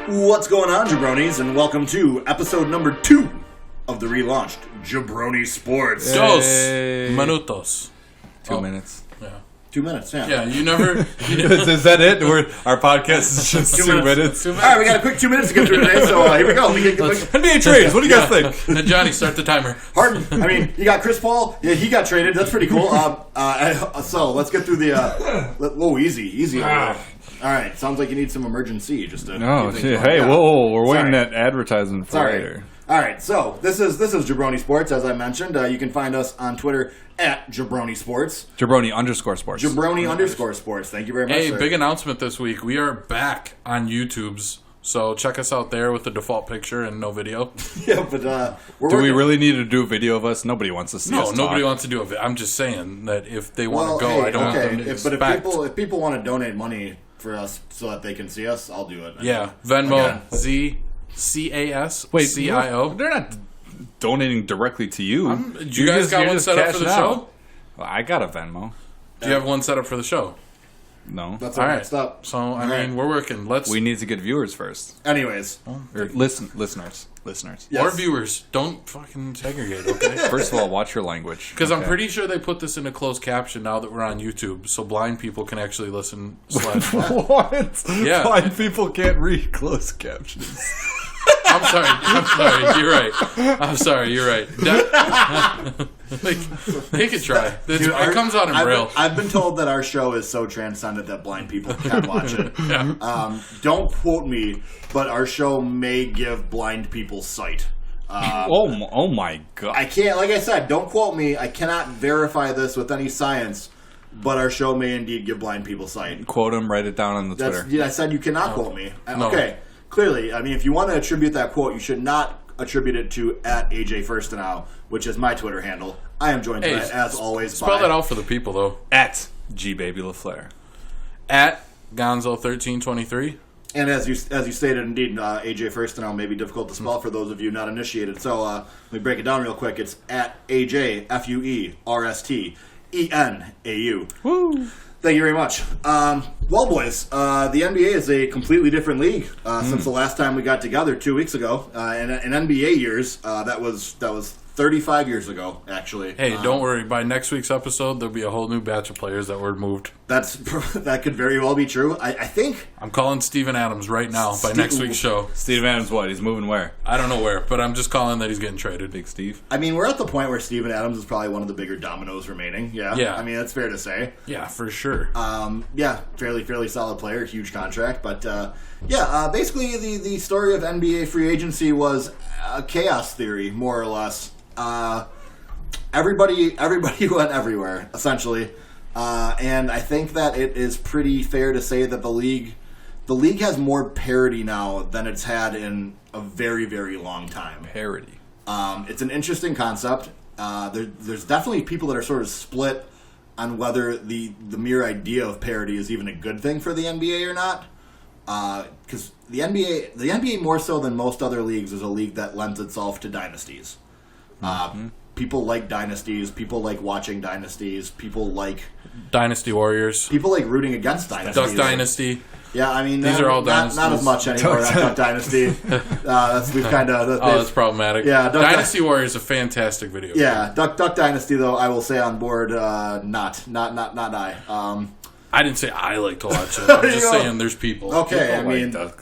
What's going on, Jabronis, and welcome to episode number 2 of the relaunched Jabroni Sports. Dos minutos. 2 minutes. Yeah. 2 minutes, yeah. Yeah, you never... Is that it? Our podcast is just 2 minutes? 2 minutes. All right, we got a quick 2 minutes to get through today, so here we go. NBA trades, what do you guys think? And Johnny, start the timer. Harden, I mean, you got Chris Paul. Yeah, he got traded. That's pretty cool. So let's get through the... whoa, easy. All right, sounds like you need some emergency just to... No, shit. Hey, whoa, we're waiting that advertisement for Sorry. later. All right, so this is Jabroni Sports, as I mentioned. You can find us on Twitter at Jabroni Sports. Jabroni_sports. Jabroni_sports. Thank you very much, Hey, sir. big announcement this week. We are back on YouTube's. So check us out there with the default picture and no video. Yeah, but we're Do we working- really need to do a video of us? Nobody wants to see us No, nobody talk. wants to do it. I'm just saying that if they want Well, to go, hey, I don't okay. want them to But expect. if people want to donate money for us so that they can see us, I'll do it. Yeah, Venmo, Again. ZCAS, Wait, CIO. They're not donating directly to you. Do you guys got one set up for the show? Well, I got a Venmo. Do you have one set up for the show? No. That's All all right. next up. So, I All mean, right. we're working. Let's... We need to get viewers first. Anyways, Or listeners. yes. Or viewers. Don't fucking segregate, okay? First of all, watch your language. Because I'm okay? pretty sure they put this in a closed caption now that we're on YouTube, so blind people can actually listen. What? Yeah. Blind people can't read closed captions. I'm sorry. You're right. They could try. Dude, It comes out in Braille. I've been told that our show is so transcendent that blind people can watch it. Yeah. Don't quote me, but our show may give blind people sight. Oh my god. I can't, like I said, don't quote me. I cannot verify this with any science, but our show may indeed give blind people sight. Quote him, write it down on the Twitter. Yeah, I said you cannot quote me. No. Okay, clearly, I mean, if you want to attribute that quote, you should not attribute it to at AJ Firstenow, which is my Twitter handle. I am joined tonight, as always, Spell by... that out for the people, though. At GBabyLaFleur. At Gonzo1323. And as you stated, indeed, AJ Firstenow may be difficult to spell for those of you not initiated. So let me break it down real quick. It's at AJ FUERSTENAU. Woo! Thank you very much. Well, boys, the NBA is a completely different league since the last time we got together 2 weeks ago. In NBA years, that was 35 years ago, actually. Hey, don't worry. By next week's episode, there'll be a whole new batch of players that were moved. That could very well be true. I think... I'm calling Steven Adams right now by next week's show. Steve Adams, what? He's moving where? I don't know where, but I'm just calling that he's getting traded. Big Steve. I mean, we're at the point where Steven Adams is probably one of the bigger dominoes remaining. Yeah. I mean, that's fair to say. Yeah, for sure. Yeah, fairly solid player, huge contract. But, basically the story of NBA free agency was a chaos theory, more or less. Everybody went everywhere, essentially. And I think that it is pretty fair to say that the league has more parity now than it's had in a very, very long time. Parody. It's an interesting concept. There's definitely people that are sort of split on whether the mere idea of parity is even a good thing for the NBA or not. Because the NBA more so than most other leagues is a league that lends itself to dynasties. People like dynasties. People like watching dynasties. People like Dynasty Warriors. People like rooting against dynasties. Duck Dynasty. Yeah, I mean, These are all not dynasties. as much anymore. Duck Dynasty. We've kind of. That's problematic. Yeah, Dynasty Warriors is a fantastic video. Yeah, Duck Dynasty though. I will say on board. Not I. I didn't say I like to watch it. I'm just saying there's people. Okay, I Like mean, Duck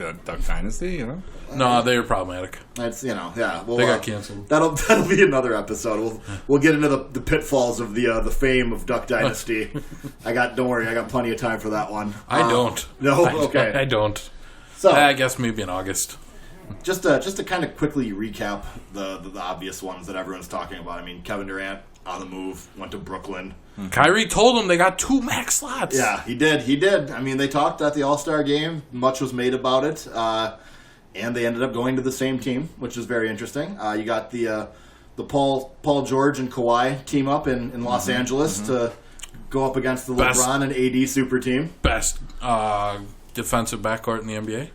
Dynasty, you know? No, they're problematic. that's yeah. Well, They got canceled. That'll be another episode. We'll get into the pitfalls of the fame of Duck Dynasty. Don't worry, I got plenty of time for that one. I don't. No, okay. I don't. So I guess maybe in August. just to kind of quickly recap the obvious ones that everyone's talking about. I mean, Kevin Durant on the move, went to Brooklyn. Kyrie told them they got 2 max slots. Yeah, he did. I mean, they talked at the All-Star game. Much was made about it. And they ended up going to the same team, which is very interesting. You got the Paul George and Kawhi team up in Los Angeles to go up against the LeBron and AD super team. Best defensive backcourt in the NBA.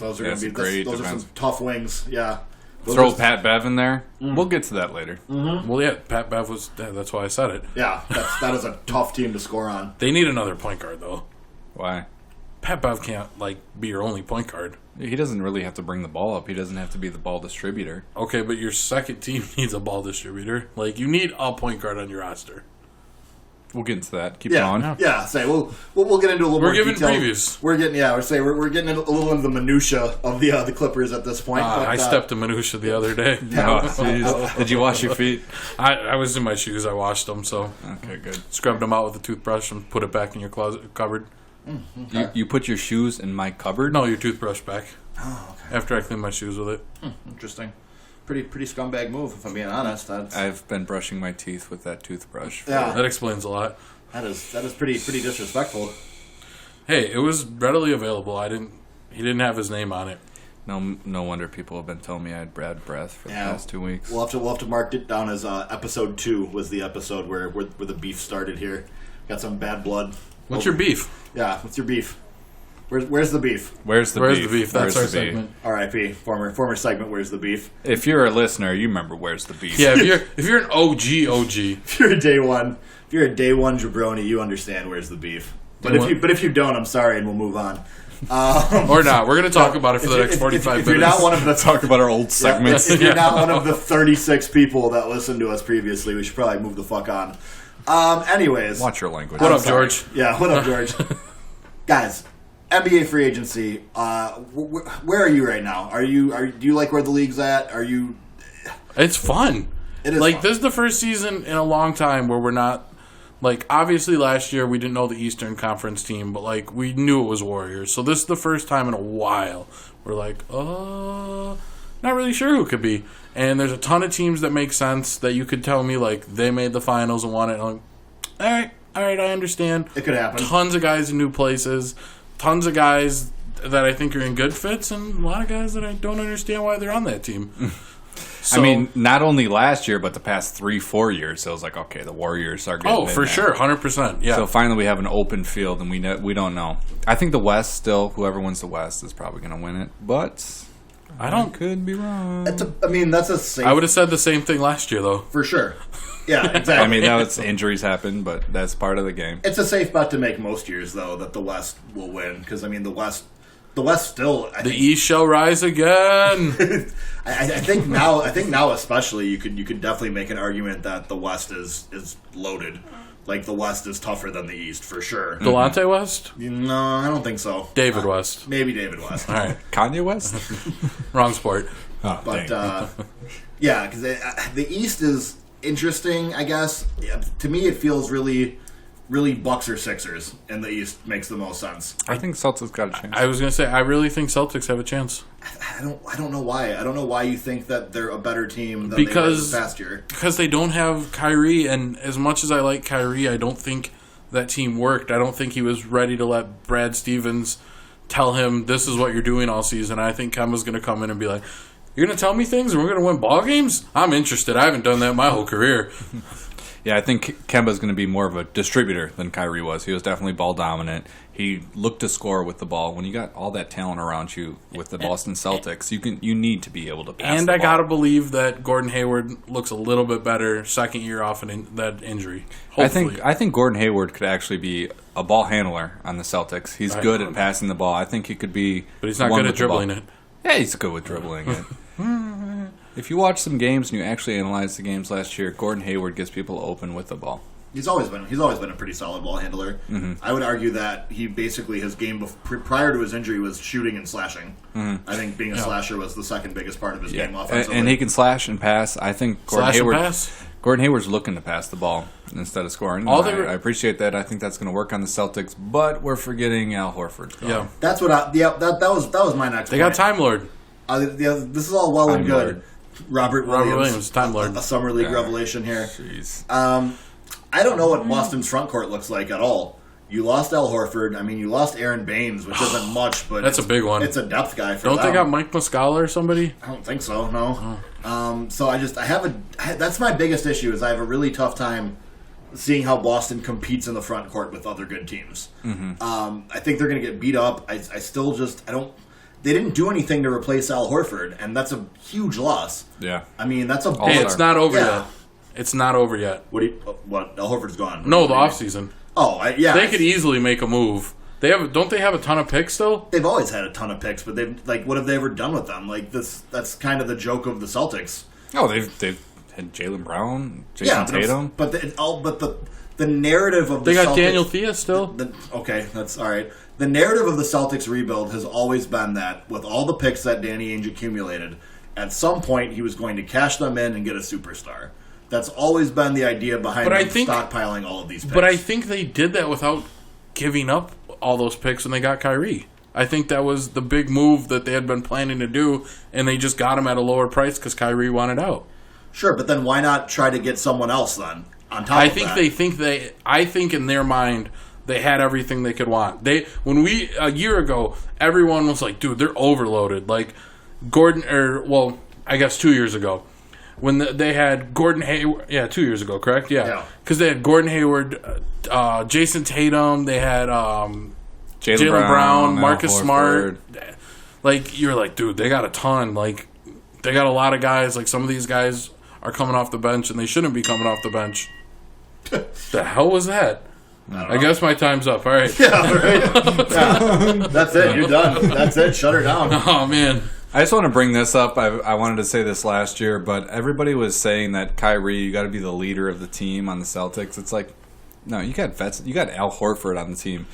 Those are going to be great those are defense. some tough wings. Yeah. Throw Pat Bev in there. We'll get to that later. Well, yeah, Pat Bev was. That's why I said it. Yeah, that is a tough team to score on. They need another point guard though. Why? Pat Bev can't be your only point guard. He doesn't really have to bring the ball up. He doesn't have to be the ball distributor. Okay, but your second team needs a ball distributor. You need a point guard on your roster. We'll get into that. Keep going. Yeah. Say we'll get into a little more. We're giving detail. previews. We're getting a little into the minutia of the Clippers at this point. I stepped in minutia the other day. Oh, did you wash your feet? I was in my shoes. I washed them, so Okay, good. scrubbed them out with a toothbrush and put it back in your cupboard. Okay. You put your shoes in my cupboard? No, your toothbrush back. Oh, okay. After I cleaned my shoes with it. Interesting. Pretty scumbag move, if I'm being honest. I've been brushing my teeth with that toothbrush. Yeah. That explains a lot. That is pretty disrespectful. Hey, it was readily available. He didn't have his name on it. No wonder people have been telling me I had bad breath for the past 2 weeks. We'll have to mark it down as episode 2 was the episode where the beef started here. Got some bad blood. What's your beef? Yeah, what's your beef? Where's the beef? Where's the beef? That's our the beef? segment. R.I.P. Former segment. Where's the beef? If you're a listener, you remember where's the beef. Yeah, if you're an OG, If you're a day one jabroni, you understand where's the beef. But if you don't, I'm sorry, and we'll move on. or not. We're going to talk about it for the next 45 minutes. If you're not one of the Talk about our old segments. If you're not one of the 36 people that listened to us previously, we should probably move the fuck on. Anyways, Watch your language. What up, George? Yeah, what up, George? Guys, NBA free agency. Where are you right now? Do you like where the league's at? It's fun. It is fun. This is the first season in a long time where we're not obviously last year we didn't know the Eastern Conference team, but we knew it was Warriors. So this is the first time in a while we're not really sure who it could be. And there's a ton of teams that make sense that you could tell me they made the finals and won it. And I'm all right, I understand. It could happen. Tons of guys in new places. Tons of guys that I think are in good fits, and a lot of guys that I don't understand why they're on that team. So, I mean, not only last year, but the past 3-4 years. So it was okay, the Warriors are good. Oh, for sure, 100%. Yeah. So finally, we have an open field, and we don't know. I think the West still, whoever wins the West is probably going to win it, but I could be wrong. That's a safe. I would have said the same thing last year, though. For sure. Yeah, exactly. That was injuries happen, but that's part of the game. It's a safe bet to make most years, though, that the West will win because the West still. The East shall rise again. I think now especially you could definitely make an argument that the West is loaded. The West is tougher than the East for sure. Delonte West? No, I don't think so. David West. Maybe David West. All right, Kanye West. Wrong sport. Oh, but yeah, because the East is interesting. I guess to me it feels really Bucks or Sixers, and the East makes the most sense. I think Celtics got a chance. I was gonna say I really think Celtics have a chance. I don't know why. I don't know why you think that they're a better team than they were this past year. Because they don't have Kyrie, and as much as I like Kyrie, I don't think that team worked. I don't think he was ready to let Brad Stevens tell him this is what you're doing all season. I think Kemba's going to come in and be like, you're going to tell me things and we're going to win ball games? I'm interested. I haven't done that my whole career. Yeah, I think Kemba's going to be more of a distributor than Kyrie was. He was definitely ball dominant. He looked to score with the ball. When you got all that talent around you with the Boston Celtics, you need to be able to pass. And the I ball. gotta believe that Gordon Hayward looks a little bit better second year off that injury. Hopefully. I think Gordon Hayward could actually be a ball handler on the Celtics. He's good at passing the ball. I think he could be. But he's not good at dribbling it. Yeah, he's good with dribbling it. If you watch some games and you actually analyze the games last year, Gordon Hayward gets people open with the ball. He's always been a pretty solid ball handler. Mm-hmm. I would argue that he basically his game prior to his injury was shooting and slashing. Mm-hmm. I think being a slasher was the second biggest part of his game offensively. And he can slash and pass. I think Gordon Hayward's looking to pass the ball instead of scoring. I appreciate that. I think that's going to work on the Celtics, but we're forgetting Al Horford. Yeah, that's what. That was my next. They got Time Lord. This is all well and good. Lord. Robert Williams, Time Lord, a summer league revelation here. Jeez. I don't know what Boston's front court looks like at all. You lost Al Horford. I mean, you lost Aaron Baines, which isn't much, but that's a big one. It's a depth guy for them. Don't they got Mike Muscala or somebody? I don't think so. No. Oh. So that's my biggest issue is I have a really tough time seeing how Boston competes in the front court with other good teams. Mm-hmm. I think they're going to get beat up. I still don't. They didn't do anything to replace Al Horford, and that's a huge loss. Yeah. I mean, that's a. Hey, it's not over yet. It's not over yet. What? Al Horford's gone. No, the offseason. Oh, yeah. They could easily make a move Don't they have a ton of picks still? They've always had a ton of picks, but what have they ever done with them? Like that's kind of the joke of the Celtics. Oh, they've had Jaylen Brown, Jason Tatum, but the narrative of they the got Celtics, Daniel Theus still. Okay, that's all right. The narrative of the Celtics rebuild has always been that with all the picks that Danny Ainge accumulated, at some point he was going to cash them in and get a superstar. That's always been the idea behind stockpiling all of these picks. But I think they did that without giving up all those picks when they got Kyrie. I think that was the big move that they had been planning to do, and they just got him at a lower price because Kyrie wanted out. Sure, but then why not try to get someone else then on top of that? I think in their mind they had everything they could want. A year ago, everyone was like, dude, they're overloaded. Like I guess 2 years ago. When they had Gordon Hayward... Yeah, 2 years ago, correct? Yeah. Because they had Gordon Hayward, Jason Tatum, they had Jaylen Brown, Marcus Smart. Like, you're like, dude, they got a ton. Like, they got a lot of guys. Like, some of these guys are coming off the bench, and they shouldn't be coming off the bench. The hell was that? I guess my time's up. All right. Yeah, right. Yeah. That's it. You're done. That's it. Shut her down. Oh, man. I just want to bring this up. I wanted to say this last year, but everybody was saying that Kyrie, you got to be the leader of the team on the Celtics. It's like, no, you got vets. You got Al Horford on the team.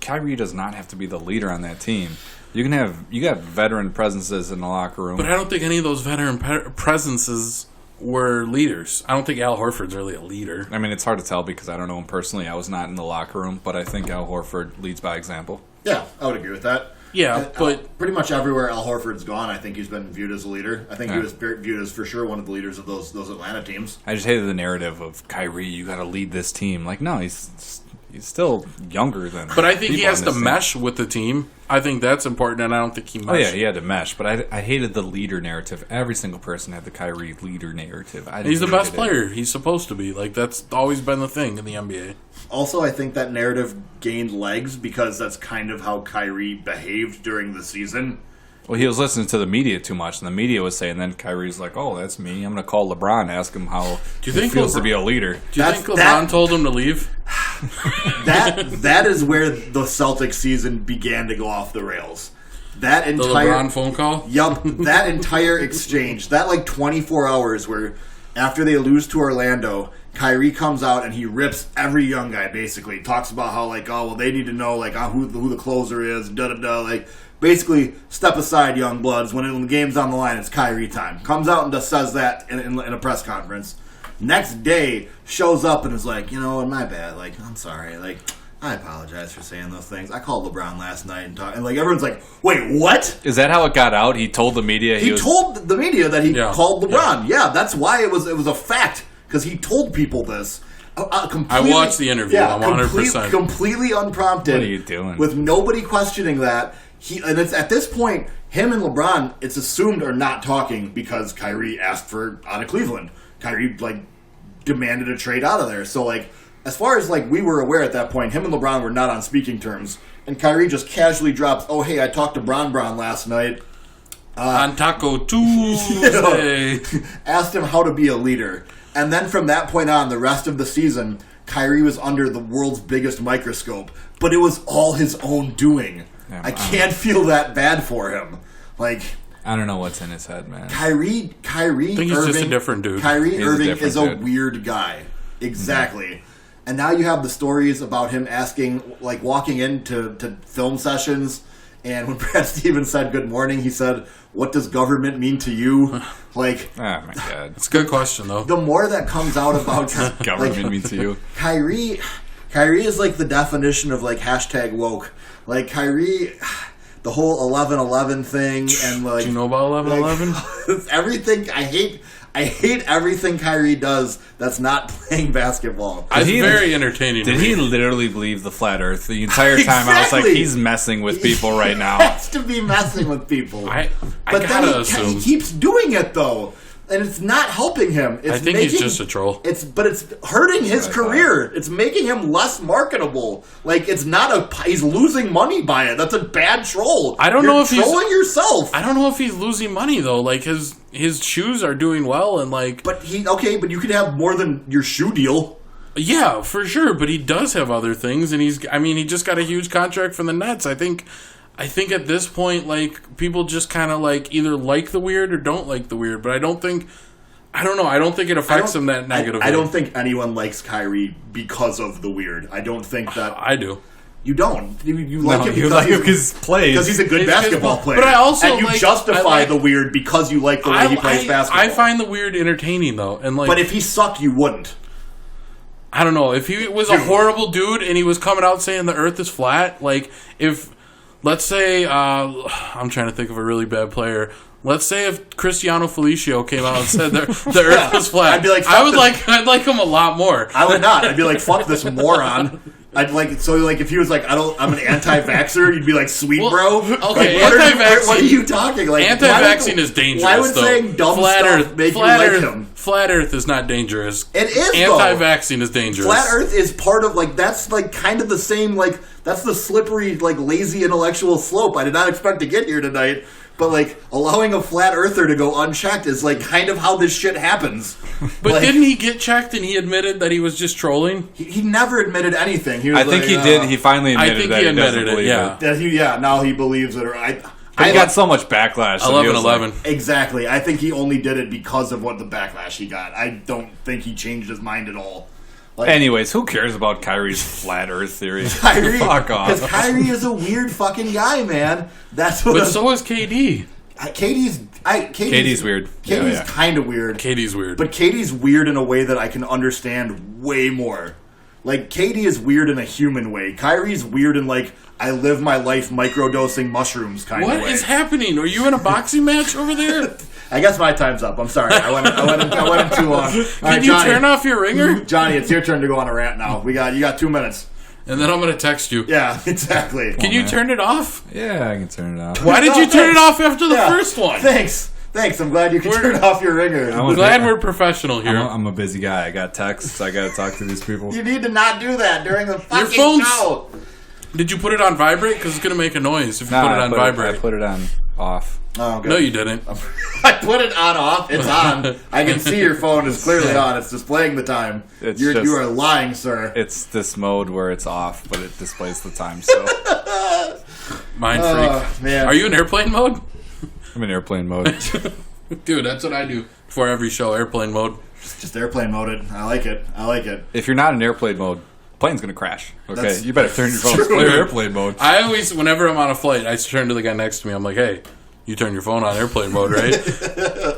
Kyrie does not have to be the leader on that team. You got veteran presences in the locker room. But I don't think any of those veteran presences were leaders. I don't think Al Horford's really a leader. I mean, it's hard to tell because I don't know him personally. I was not in the locker room, but I think Al Horford leads by example. Yeah, I would agree with that. Yeah, but pretty much everywhere Al Horford's gone, I think he's been viewed as a leader. I think he was viewed as for sure one of the leaders of those Atlanta teams. I just hated the narrative of Kyrie. You got to lead this team. Like, no, he's still younger than. But I think he has to mesh with the team. I think that's important, and I don't think he meshed. Oh yeah, he had to mesh. But I hated the leader narrative. Every single person had the Kyrie leader narrative. He's the best player. He's supposed to be. Like, that's always been the thing in the NBA. Also, I think that narrative gained legs because that's kind of how Kyrie behaved during the season. Well, he was listening to the media too much, and the media was saying, then Kyrie's like, oh, that's me. I'm going to call LeBron, ask him how it feels to be a leader. Do you think LeBron told him to leave? That is where the Celtics season began to go off the rails. The LeBron phone call? Yup. That entire exchange, that 24 hours where after they lose to Orlando, Kyrie comes out and he rips every young guy, basically. Talks about how, they need to know, who the closer is, da-da-da, basically, step aside, young bloods. When the game's on the line, it's Kyrie time. Comes out and just says that in a press conference. Next day, shows up and is like, my bad. I'm sorry. I apologize for saying those things. I called LeBron last night and everyone's like, wait, what? Is that how it got out? He told the media he told the media that he called LeBron. Yeah, that's why it was a fact because he told people this. I watched the interview. I'm 100%. Completely unprompted. What are you doing? With nobody questioning that. And it's at this point, him and LeBron, it's assumed, are not talking because Kyrie asked for out of Cleveland. Kyrie demanded a trade out of there. So as far as we were aware at that point, him and LeBron were not on speaking terms. And Kyrie just casually drops, "Oh hey, I talked to Brown last night on Taco Tuesday." Asked him how to be a leader. And then from that point on, the rest of the season, Kyrie was under the world's biggest microscope. But it was all his own doing. Yeah, I can't feel that bad for him. I don't know what's in his head, man. Kyrie I think he's Irving, just a different dude. Kyrie Irving is a weird guy. Exactly. Mm-hmm. And now you have the stories about him asking, walking into film sessions, and when Brad Stevens said good morning, he said, "What does government mean to you?" Oh my God. It's a good question, though. The more that comes out about government mean to you? Kyrie is the definition of hashtag woke. Kyrie, the whole 11-11 thing, and do you know about 11-11? Everything. I hate everything Kyrie does that's not playing basketball. It's very entertaining. Did he literally believe the flat Earth the entire time? Exactly. I was like, he's messing with people right now. He has to be messing with people. But then he keeps doing it though. And it's not helping him. I think he's just a troll. It's hurting his career. It's making him less marketable. He's losing money by it. That's a bad troll. I don't know if he's trolling yourself. I don't know if he's losing money though. His shoes are doing well and But you could have more than your shoe deal. Yeah, for sure, but he does have other things, and he just got a huge contract from the Nets. I think at this point, like, people just kind of, like, either like the weird or don't like the weird, but I don't think it affects him that negatively. I don't think anyone likes Kyrie because of the weird. I don't think that... I do. You don't. You like him because he plays. Because he's a good basketball player. But I also and you justify the weird because you like the way he plays basketball. I find the weird entertaining, though. And like, but if he sucked, you wouldn't. I don't know. If he was a horrible dude and he was coming out saying the earth is flat, like, if... Let's say, I'm trying to think of a really bad player. Let's say if Cristiano Felicio came out and said the earth was flat. I'd be like, I'd like him a lot more. I would not. I'd be like, fuck this moron. I'd like, so like, if he was like, I'm an anti-vaxxer, you'd be like, sweet, bro. Okay, like, anti-vaxxing. What are you talking? Like, anti-vaxxing is dangerous. Why would saying dumb stuff make you like him? Flat Earth is not dangerous. It is. Anti-vaxxing is dangerous. Flat Earth is part of, like, that's like kind of the same, like, that's the slippery, like, lazy intellectual slope. I did not expect to get here tonight. But, like, allowing a flat earther to go unchecked is, like, kind of how this shit happens. But like, didn't he get checked and he admitted that he was just trolling? He never admitted anything. He was I think he did. He finally admitted that he admitted it, yeah. Yeah, now he believes it. He got so much backlash. 11-11. Exactly. I think he only did it because of what the backlash he got. I don't think he changed his mind at all. Like, anyways, who cares about Kyrie's flat Earth theory? Kyrie, fuck off. Because Kyrie is a weird fucking guy, man. That's what. But so is KD. KD's weird. KD's kind of weird. KD's weird. But KD's weird in a way that I can understand way more. Like, KD is weird in a human way. Kyrie's weird in, like, I live my life microdosing mushrooms kind of way. What is happening? Are you in a boxing match over there? I guess my time's up. I'm sorry. I went in too long. Can you turn off your ringer? Johnny, it's your turn to go on a rant now. You got 2 minutes. And then I'm going to text you. Yeah, exactly. Can you turn it off? Yeah, I can turn it off. Why did you turn it off after the first one? Thanks. I'm glad you can turn off your ringer. I'm glad we're professional here. I'm a busy guy. I got texts. I got to talk to these people. You need to not do that during the fucking show. Did you put it on vibrate? Because it's going to make a noise if you put it on vibrate. I put it on off. Oh, good. No, you didn't. I put it on off. It's on. I can see your phone is clearly on. It's displaying the time. You are lying, sir. It's this mode where it's off, but it displays the time. So, mind freak. Man. Are you in airplane mode? I'm in airplane mode. Dude, that's what I do before every show. Airplane mode. Just airplane mode it. I like it. If you're not in airplane mode, plane's gonna crash. Okay, you better turn your phone to clear airplane mode. I always, whenever I'm on a flight, I turn to the guy next to me. I'm like, hey, you turn your phone on airplane mode, right?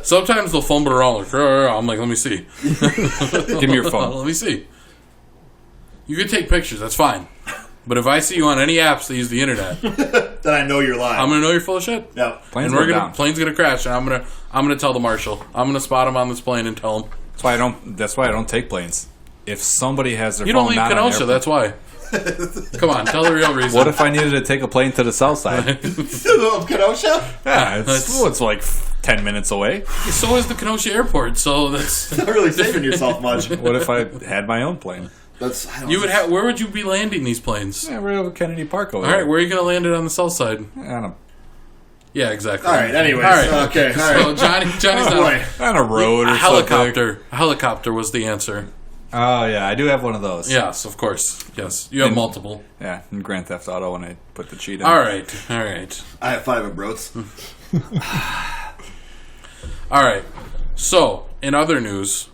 Sometimes they'll fumble around like, I'm like, let me see. Give me your phone. Let me see. You can take pictures, that's fine. But if I see you on any apps that use the internet, then I know you're lying. I'm gonna know you're full of shit. Yep. Plane's gonna crash, and I'm gonna tell the marshal. I'm gonna spot him on this plane and tell him. That's why I don't take planes. If somebody has their you phone don't leave not Kenosha, on that's why. Come on, tell the real reason. What if I needed to take a plane to the south side? Of Kenosha? Yeah, it's like 10 minutes away. So is the Kenosha airport, so that's not really saving yourself much. What if I had my own plane? Where would you be landing these planes? Yeah, right over Kennedy Park over there. All right, where are you going to land it on the south side? Yeah, exactly. All right, anyways. All right. Okay, all right. So Johnny's on a road or helicopter. something. A helicopter was the answer. Oh, yeah, I do have one of those. Yes, of course. Yes, you have multiple. Yeah, in Grand Theft Auto when I put the cheat in. All right. I have 5 of Broats. All right. So, in other news,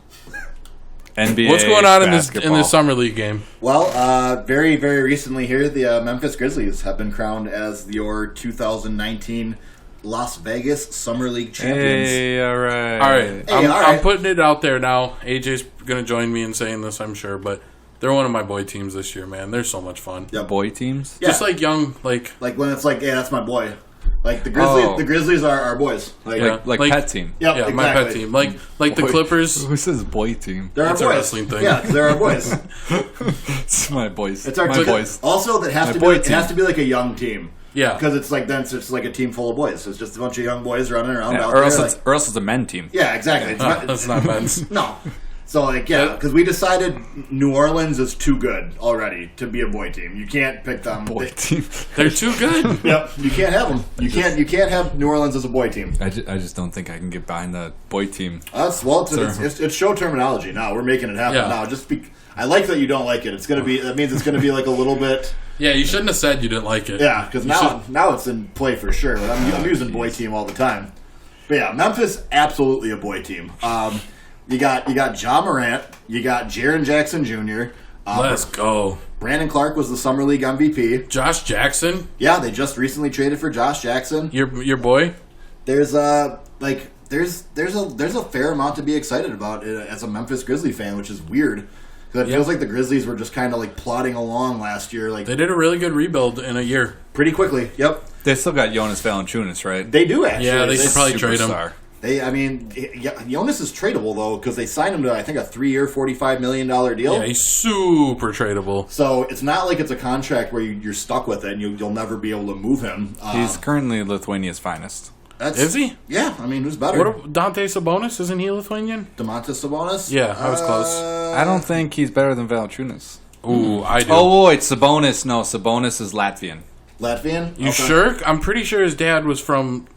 NBA what's going on in basketball. this summer league game? Well, very, very recently here, the Memphis Grizzlies have been crowned as your 2019 Las Vegas Summer League champions. Hey, all right. All right. I'm putting it out there now. AJ's going to join me in saying this, I'm sure, but they're one of my boy teams this year, man. They're so much fun. Yeah, boy teams? Yeah. Just like young, like when it's like, yeah, that's my boy. Like the Grizzlies, the Grizzlies are our boys. Like pet team. Yep, yeah, exactly. my pet team. Like the Clippers. Who says boy team? They're it's our boys. A wrestling thing. Yeah, they're our boys. It's my boys. It's our boys. Also, that has it has to be like a young team. Yeah, because it's like it's like a team full of boys. It's just a bunch of young boys running around out or there. Else it's a men team. Yeah, exactly. That's not men's. No. So, like, yeah, because we decided New Orleans is too good already to be a boy team. You can't pick them. Boy team. They're too good. Yep, you can't have them. You can't have New Orleans as a boy team. I just don't think I can get behind the boy team. It's show terminology now. We're making it happen now. I like that you don't like it. That means it's gonna be like a little bit. Yeah, you shouldn't have said you didn't like it. Yeah, because now it's in play for sure. But I'm using boy team all the time. But yeah, Memphis absolutely a boy team. You got John Morant. You got Jaren Jackson Jr. Let's go. Brandon Clark was the Summer League MVP. Josh Jackson. Yeah, they just recently traded for Josh Jackson. Your boy. There's a fair amount to be excited about as a Memphis Grizzly fan, which is weird. Because it feels like the Grizzlies were just kind of like plodding along last year. Like they did a really good rebuild in a year. Pretty quickly. Yep. They still got Jonas Valanciunas, right? They do actually. Yeah, they should probably trade him. Jonas is tradable though because they signed him to I think a 3-year, $45 million deal. Yeah, he's super tradable. So it's not like it's a contract where you're stuck with it and you'll never be able to move him. He's currently Lithuania's finest. Is he? Yeah, I mean, who's better? Dante Sabonis? Isn't he Lithuanian? Domantas Sabonis? Yeah, I was close. I don't think he's better than Valanciunas. Ooh, I do. Oh, wait, Sabonis. No, Sabonis is Latvian. Latvian? You sure? I'm pretty sure his dad was from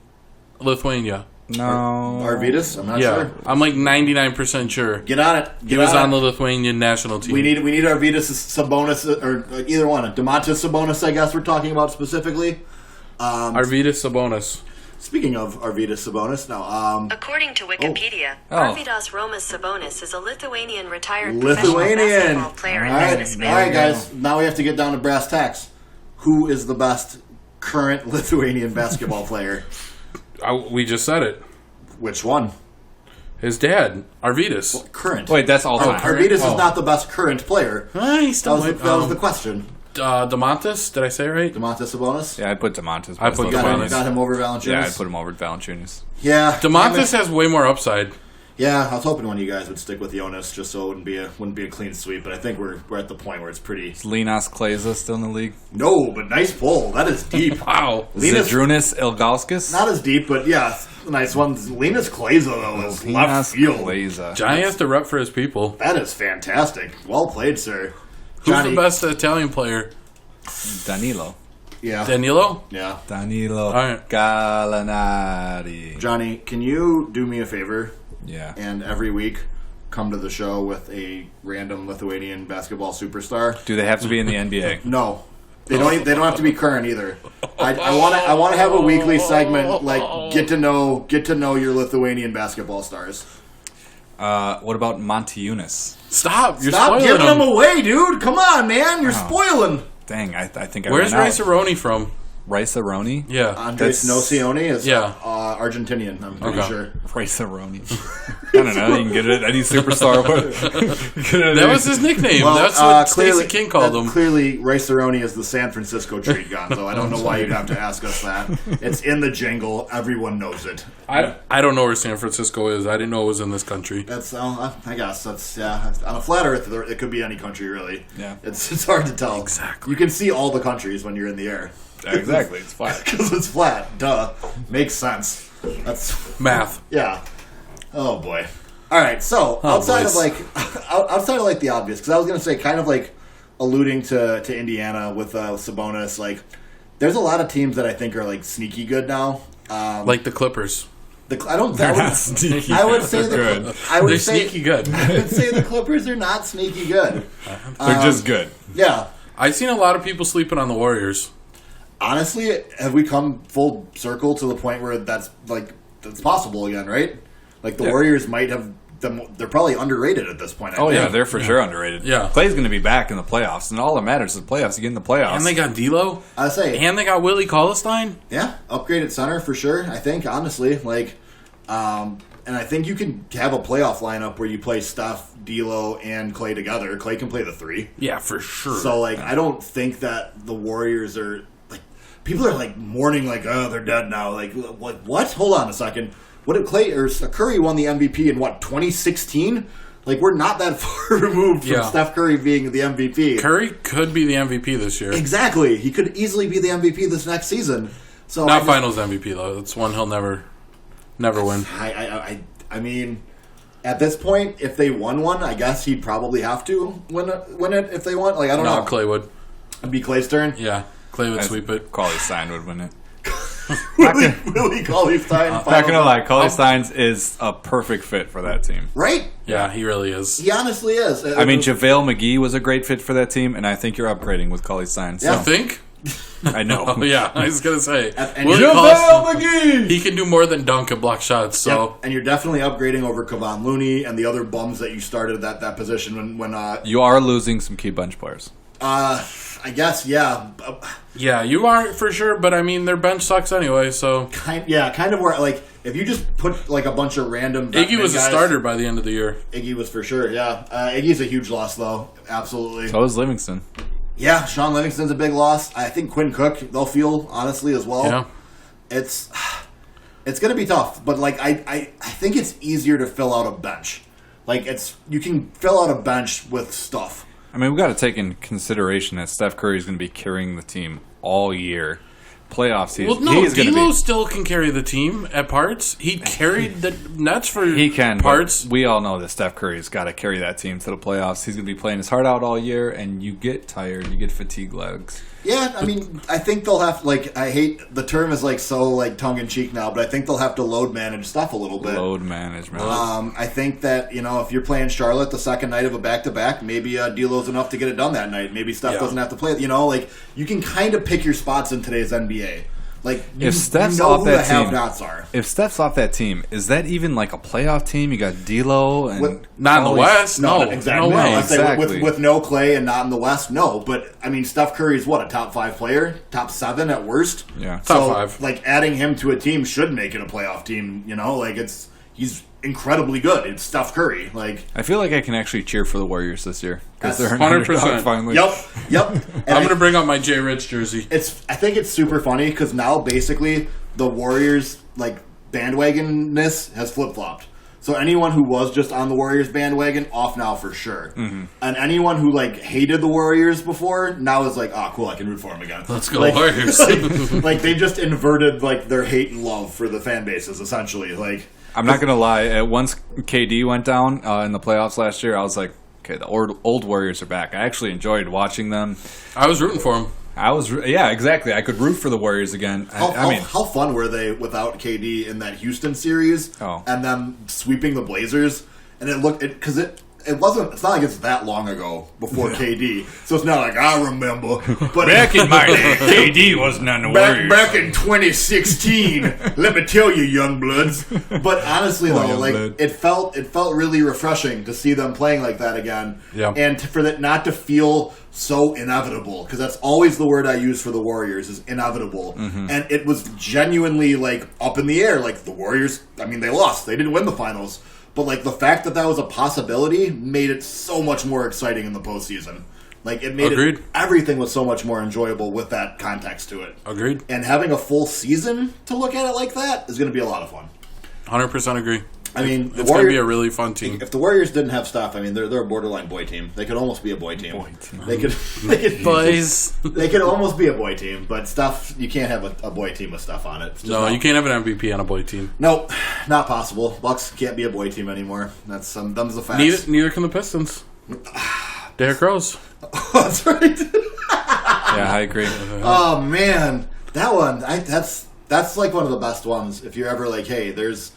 Lithuania. No. Arvydas? I'm not sure. I'm like 99% sure. Get on it. He was on the Lithuanian national team. We need Arvydas Sabonis, or either one. Domantas Sabonis, I guess we're talking about specifically. Arvydas Sabonis. Speaking of Arvydas Sabonis, now, according to Wikipedia, Arvydas Romas Sabonis is a Lithuanian retired professional basketball player and businessman. All right, guys. Now we have to get down to brass tacks. Who is the best current Lithuanian basketball player? We just said it. Which one? His dad, Arvydas. Current. Wait, that's all time. Arvydas is not the best current player. He's still That was the question. Domantas, did I say it right? Domantas Sabonis? Yeah, I'd put Domantas. I put Domantas. Got him over Valanciunas? Yeah, I'd put him over Valanciunas. Yeah. Domantas has way more upside. Yeah, I was hoping one of you guys would stick with Jonas just so it wouldn't be a clean sweep, but I think we're at the point where it's pretty... Is Linas Kleza still in the league? No, but nice pull. That is deep. Wow. Zydrunas Ilgauskas? Not as deep, but yeah, nice one. Linas Kleza, though, is left field. Kleza. Johnny has to rep for his people. That is fantastic. Well played, sir. Who's the best Italian player? Danilo. Yeah. Danilo? Yeah. Danilo All right. Gallinari. Johnny, can you do me a favor? Yeah. And every week come to the show with a random Lithuanian basketball superstar? Do they have to be in the NBA? No. They don't have to be current either. I want to have a weekly segment like get to know your Lithuanian basketball stars. What about Montiunas? Stop Stop giving him them away, dude. Come on, man. You're spoiling. Dang, I think I Where's ran out. Rice-A-Roni from? Rice-A-Roni? Yeah. Andres Nocioni is Yeah. Argentinian, I'm pretty sure. Rice-A-Roni. I don't know. You can get it at any superstar. That was his nickname. That's what Stacey King called him. Clearly, Rice-A-Roni is the San Francisco treat gun, so I don't know why you'd have to ask us that. It's in the jingle. Everyone knows it. I don't know where San Francisco is. I didn't know it was in this country. That's I guess that's on a flat Earth. It could be any country really. Yeah, it's hard to tell. Exactly. You can see all the countries when you're in the air. Exactly. It's flat because it's flat. Duh, makes sense. That's math. Yeah. Oh boy. All right. So outside of the obvious, because I was gonna say kind of like alluding to Indiana with Sabonis, like there's a lot of teams that I think are like sneaky good now. Like the Clippers. They're not sneaky. I would say they're sneaky good. I would say the Clippers are not sneaky good. They're just good. Yeah. I've seen a lot of people sleeping on the Warriors. Honestly, have we come full circle to the point where that's possible again, right? Like the Warriors might have them. They're probably underrated at this point. I think. They're for sure underrated. Yeah, Clay's going to be back in the playoffs, and all that matters is the playoffs. You get in the playoffs, and they got D'Lo. I say, and they got Willie Cauley-Stein. Yeah, upgraded center for sure. I think honestly, and I think you can have a playoff lineup where you play Steph, D'Lo, and Clay together. Clay can play the three. Yeah, for sure. So I don't think that the Warriors are people are mourning they're dead now. Like what? Hold on a second. What did Curry won the MVP in 2016? We're not that far removed from Steph Curry being the MVP. Curry could be the MVP this year. Exactly. He could easily be the MVP this next season. So Finals MVP though. That's one he'll never win. I mean, At this point, if they won one, I guess he'd probably have to win it if they won. Like I don't know. Clay would. It'd be Clay's turn. Yeah, Clay would sweep it. Cauley-Stein would win it. Willie Cauley-Stein. Not gonna lie, Cauley-Stein is a perfect fit for that team. Right? Yeah, he really is. He honestly is. I mean, JaVale McGee was a great fit for that team, and I think you're upgrading with Cauley-Stein. Yeah. You think? I know. Oh, yeah, I was gonna say. And JaVale McGee! He can do more than dunk and block shots. So, yep. And you're definitely upgrading over Kevon Looney and the other bums that you started at that position when you are losing some key bench players. I guess, yeah. Yeah, you are for sure, but I mean, their bench sucks anyway, so. Kind of where, like, if you just put, like, a bunch of random. Iggy was a starter by the end of the year. Iggy was for sure, yeah. Iggy's a huge loss, though. Absolutely. So is Livingston. Yeah, Sean Livingston's a big loss. I think Quinn Cook, they'll feel, honestly, as well. Yeah. It's going to be tough, but, like, I think it's easier to fill out a bench. Like, you can fill out a bench with stuff. I mean, we've got to take into consideration that Steph Curry is going to be carrying the team all year. Playoff season. Well, no, D'Lo still can carry the team at parts. He carried the Nets for parts. We all know that Steph Curry's got to carry that team to the playoffs. He's going to be playing his heart out all year, and you get tired. You get fatigue legs. Yeah, I mean, I think they'll have, like, I hate, the term is, like, so, like, tongue-in-cheek now, but I think they'll have to load manage stuff a little bit. Load management. I think that, if you're playing Charlotte the second night of a back-to-back, maybe D'Lo's enough to get it done that night. Maybe Steph doesn't have to play it. Like, you can kind of pick your spots in today's NBA. Like, if Steph's off that team, have-nots are. If Steph's off that team, is that even like a playoff team? You got D'Lo and not in the West. No, exactly. No way. No, exactly. With no Clay and not in the West, no. But I mean, Steph Curry's what, a top 5 player, top 7 at worst. Yeah, top 5. Like adding him to a team should make it a playoff team. Like he's incredibly good. It's Steph Curry. Like I feel like I can actually cheer for the Warriors this year because they're 100% finally. Yep. I'm going to bring out my Jay Rich jersey. I think it's super funny because now basically the Warriors like bandwagonness has flip flopped. So anyone who was just on the Warriors bandwagon, off now for sure. Mm-hmm. And anyone who like hated the Warriors before, now is like, oh, cool, I can root for them again. Let's go Warriors. like they just inverted like their hate and love for the fan bases, essentially. Like I'm not gonna lie. Once KD went down in the playoffs last year, I was like, okay, the old Warriors are back. I actually enjoyed watching them. I was rooting for them. Yeah, exactly. I could root for the Warriors again. How fun were they without KD in that Houston series? Oh. And then sweeping the Blazers, and it's not like it's that long ago before KD, so it's not like I remember. But back in my day, KD wasn't on the Warriors. Back in 2016, let me tell you, young bloods. But honestly, though, it felt really refreshing to see them playing like that again, and for that not to feel so inevitable, because that's always the word I use for the Warriors is inevitable, and it was genuinely like up in the air. Like the Warriors, I mean, they lost, they didn't win the finals. But, like, the fact that was a possibility made it so much more exciting in the postseason. Like, it made everything was so much more enjoyable with that context to it. Agreed. And having a full season to look at it like that is going to be a lot of fun. 100% agree. I mean, it's going to be a really fun team. If the Warriors didn't have Steph, I mean, they're a borderline boy team. They could almost be a boy team. They could boys. They could almost be a boy team, but Steph, you can't have a boy team with Steph on it. No, you can't have an MVP on a boy team. Nope, not possible. Bucks can't be a boy team anymore. That's them's the facts. Neither can the Pistons. Derrick Rose. That's right. Yeah, I agree. Oh man, that one. That's like one of the best ones. If you're ever like, hey, there's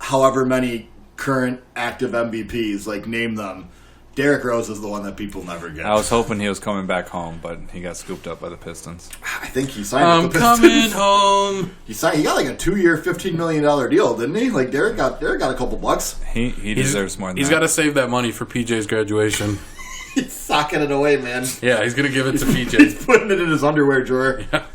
however many current active MVPs, like name them. Derrick Rose is the one that people never get. I was hoping he was coming back home, but he got scooped up by the Pistons. I think he signed with the Pistons. I'm coming home. He got like a 2-year, $15 million deal, didn't he? Like Derrick got a couple bucks. He deserves more than that. He's got to save that money for PJ's graduation. He's socking it away, man. Yeah, he's gonna give it to PJ. He's putting it in his underwear drawer. Yeah.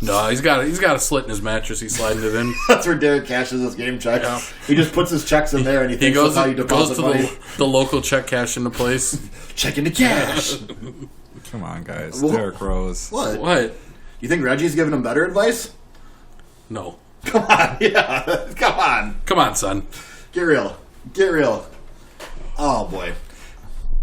No, he's got a slit in his mattress. He's sliding it in. That's where Derek cashes his game checks. Yeah. He just puts his checks in there, and he thinks that's how you deposit money. The local check cash into place. Check into cash. Come on, guys. Derrick Rose. What? You think Reggie's giving him better advice? No. Come on, yeah. Come on, son. Get real. Oh boy.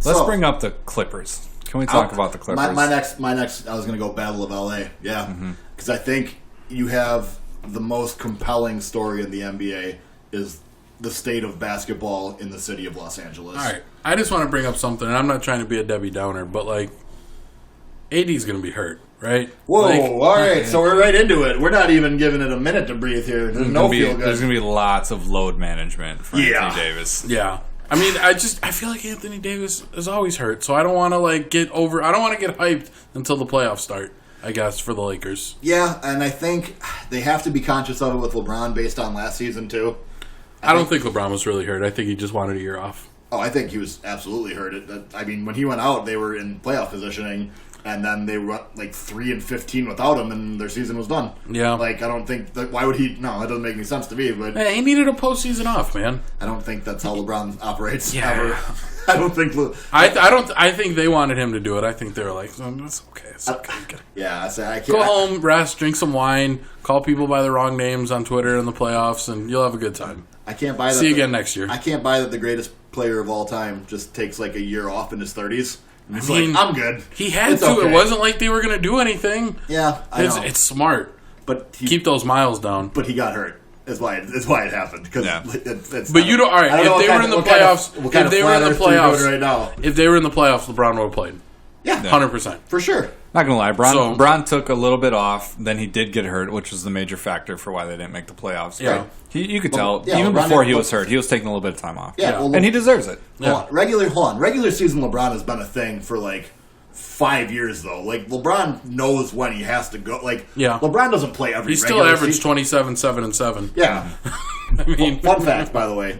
Let's bring up the Clippers. Can we talk about the Clippers? My next, I was going to go Battle of LA. Yeah. Because I think you have the most compelling story in the NBA is the state of basketball in the city of Los Angeles. All right. I just want to bring up something, and I'm not trying to be a Debbie Downer, but, like, AD's going to be hurt, right? Whoa, like, all right. So we're right into it. We're not even giving it a minute to breathe here. There's no feel good. There's going to be lots of load management for Anthony Davis. Yeah. I mean, I feel like Anthony Davis is always hurt, so I don't want to, like, I don't want to get hyped until the playoffs start, I guess, for the Lakers. Yeah, and I think they have to be conscious of it with LeBron based on last season, too. I don't think LeBron was really hurt. I think he just wanted a year off. Oh, I think he was absolutely hurt. I mean, when he went out, they were in playoff positioning, and then they were like 3-15 without him, and their season was done. Yeah. Like, I don't think that. Why would he? No, that doesn't make any sense to me. But hey, he needed a postseason off, man. I don't think that's how LeBron operates. Yeah. Ever. I don't think. I think they wanted him to do it. I think they were like, "It's okay. It's okay." Yeah, I can't. Go home, rest, drink some wine, call people by the wrong names on Twitter in the playoffs, and you'll have a good time. I can't buy that. See you again next year. I can't buy that the greatest player of all time just takes like a year off in his 30s. And it's like, I'm good. He had to. Okay. It wasn't like they were going to do anything. Yeah, I know. It's smart. But keep those miles down. But he got hurt. That's why it happened. Because but you don't. All right, if they were in the playoffs, if they were in the playoffs right now, if they were in the playoffs, LeBron would have played. Yeah, 100% for sure. Not gonna lie, Bron took a little bit off. Then he did get hurt, which was the major factor for why they didn't make the playoffs. Yeah, right. You could tell even before he was hurt, he was taking a little bit of time off. Yeah, well, and he deserves it. Yeah. Hold on. Regular season LeBron has been a thing for like 5 years though. Like LeBron knows when he has to go. Like LeBron doesn't play every. He still averaged 27, 7, and 7. Yeah. I mean, fun fact, by the way.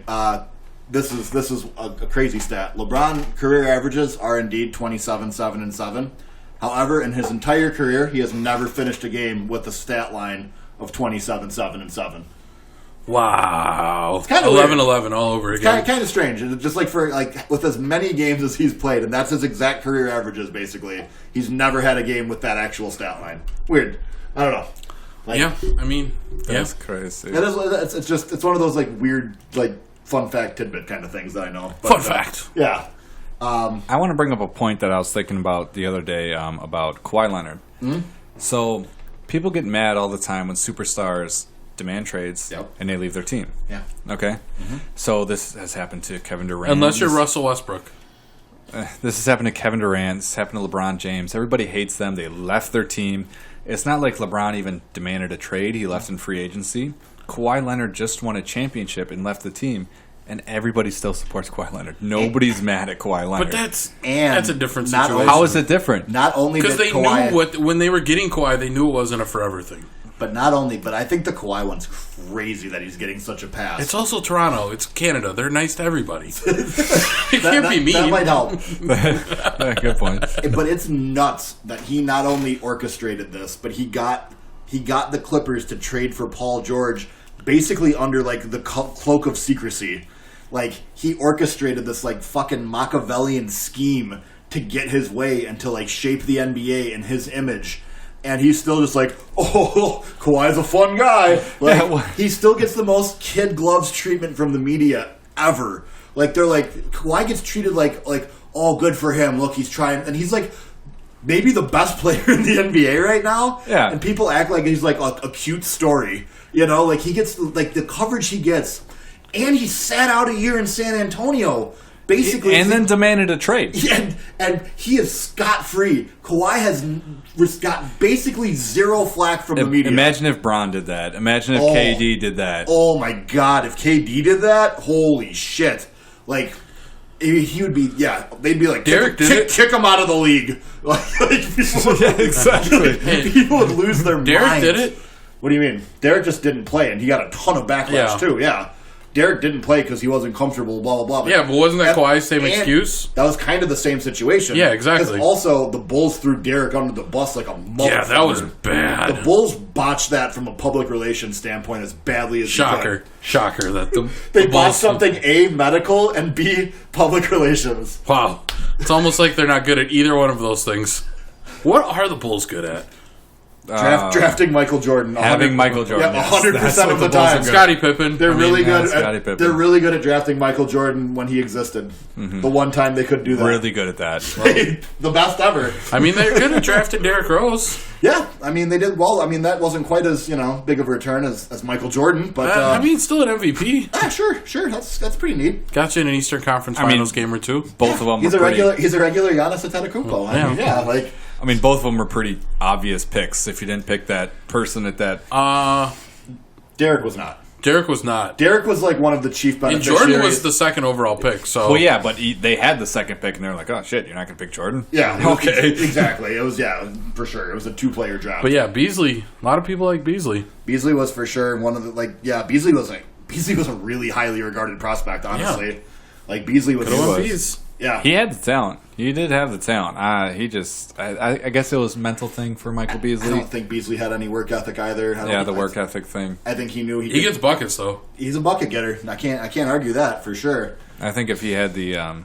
This is a crazy stat. LeBron career averages are indeed 27, 7, and 7. However, in his entire career, he has never finished a game with a stat line of 27, 7, and 7. Wow. It's kind of 11-11 all over again. It's kind of strange. Just like for with as many games as he's played, and that's his exact career averages, basically. He's never had a game with that actual stat line. Weird. I don't know. I mean, that's crazy. It's one of those like weird like fun fact tidbit kind of things that I know. But, fun fact. Yeah. I want to bring up a point that I was thinking about the other day about Kawhi Leonard. Mm-hmm. So people get mad all the time when superstars demand trades and they leave their team. Yeah. Okay? Mm-hmm. So this has happened to Kevin Durant. Unless you're Russell Westbrook. This has happened to Kevin Durant. This has happened to LeBron James. Everybody hates them. They left their team. It's not like LeBron even demanded a trade. He left in free agency. Kawhi Leonard just won a championship and left the team. And everybody still supports Kawhi Leonard. Nobody's mad at Kawhi Leonard. But that's a different situation. How is it different? Not only because they knew when they were getting Kawhi, they knew it wasn't a forever thing. But I think the Kawhi one's crazy that he's getting such a pass. It's also Toronto. It's Canada. They're nice to everybody. It can't be mean. That might help. Good point. But it's nuts that he not only orchestrated this, but he got the Clippers to trade for Paul George basically under like the cloak of secrecy. Like he orchestrated this like fucking Machiavellian scheme to get his way and to like shape the NBA in his image. And he's still just like, oh, Kawhi's a fun guy. Like, he still gets the most kid gloves treatment from the media ever. Like they're like, Kawhi gets treated like, oh, good for him. Look, he's trying, and he's like, maybe the best player in the NBA right now. Yeah. And people act like he's like a cute story. You know, like he gets like the coverage he gets, and he sat out a year in San Antonio. Basically, and then demanded a trade. And he is scot-free. Kawhi has got basically zero flack from the media. Imagine if Bron did that. Imagine if KD did that. Oh, my God. If KD did that, holy shit. Like, he would be, they'd be like, kick him out of the league. Exactly. People would lose their minds. Derek did it? What do you mean? Derek just didn't play, and he got a ton of backlash, too. Yeah. Derek didn't play because he wasn't comfortable, blah, blah, blah. But wasn't that Kawhi's same excuse? That was kind of the same situation. Yeah, exactly. Because also, the Bulls threw Derek under the bus like a motherfucker. Yeah, that was bad. The Bulls botched that from a public relations standpoint as badly as they could. Shocker that they botched something, A, medical, and B, public relations. Wow. It's almost like they're not good at either one of those things. What are the Bulls good at? Drafting Michael Jordan. Having Michael Jordan. Yeah, 100% of the time. Scottie Pippen. They're really good at drafting Michael Jordan when he existed. Mm-hmm. The one time they could do that. Really good at that. The best ever. I mean, they could have drafted Derrick Rose. Yeah, I mean, they did well. I mean, that wasn't quite as, big of a return as Michael Jordan, but... still an MVP. Sure. That's pretty neat. Got you in an Eastern Conference Finals game or two. Both of them he's a regular Giannis Antetokounmpo. I mean, both of them were pretty obvious picks if you didn't pick that person at that... Derrick was not. Derrick was not. Derrick was like one of the chief beneficiaries. And Jordan was the second overall pick. So well, yeah, but they had the second pick, and they're like, "Oh shit, you're not going to pick Jordan?" Yeah, okay, exactly. It was for sure. It was a 2-player draft. But yeah, Beasley. A lot of people like Beasley. Beasley was for sure one of the Beasley was a really highly regarded prospect. Honestly, Beasley was. Yeah, he had the talent. He did have the talent. I guess it was a mental thing for Michael Beasley. I don't think Beasley had any work ethic either. The work ethic thing. I think he knew he gets buckets though. He's a bucket getter. I can't argue that for sure. I think if he had the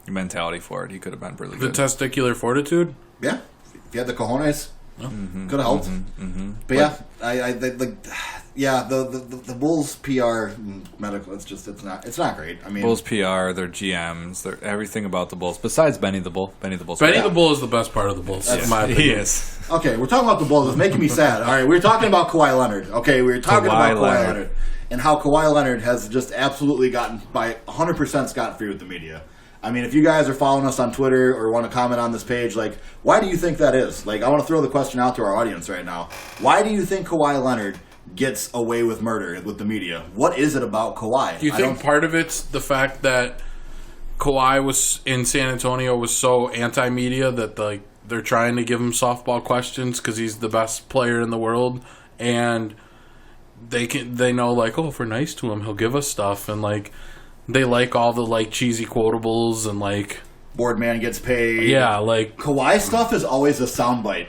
mentality for it, he could have been really good. The testicular fortitude. Yeah, if he had the cojones, could have helped. But the Bulls PR medical. It's not great. I mean, Bulls PR, their GMs, their everything about the Bulls. Besides Benny the Bull. Benny the Bull is the best part of the Bulls. That's my opinion. He is. Okay, we're talking about the Bulls. It's making me sad. All right, we're talking about Kawhi Leonard. Okay, we're talking about Kawhi Leonard and how Kawhi Leonard has just absolutely gotten by 100% scot-free with the media. I mean, if you guys are following us on Twitter or want to comment on this page, why do you think that is? I want to throw the question out to our audience right now. Why do you think Kawhi Leonard gets away with murder with the media? What is it about Kawhi? Do you think part of it's the fact that Kawhi was in San Antonio was so anti-media that they're trying to give him softball questions because he's the best player in the world, and they know if we're nice to him, he'll give us stuff, and they like all the cheesy quotables and Boardman gets paid. Yeah, Kawhi stuff is always a soundbite.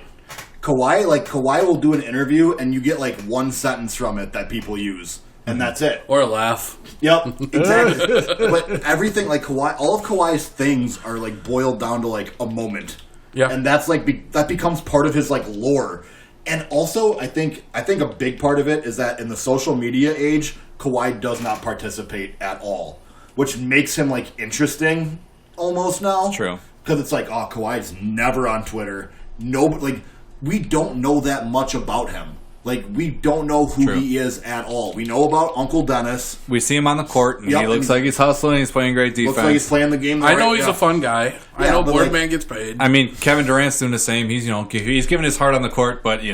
Kawhi will do an interview and you get one sentence from it that people use, and that's it. Or a laugh. Yep, exactly. But everything Kawhi, all of Kawhi's things are boiled down to a moment. Yeah, and that's that becomes part of his lore. And also, I think a big part of it is that in the social media age, Kawhi does not participate at all, which makes him interesting almost now. True, because it's Kawhi's never on Twitter. We don't know that much about him. We don't know who he is at all. We know about Uncle Dennis. We see him on the court, and he looks like he's hustling. He's playing great defense. Looks like he's playing the game. I know he's a fun guy. I know Boardman gets paid. I mean, Kevin Durant's doing the same. He's he's giving his heart on the court, but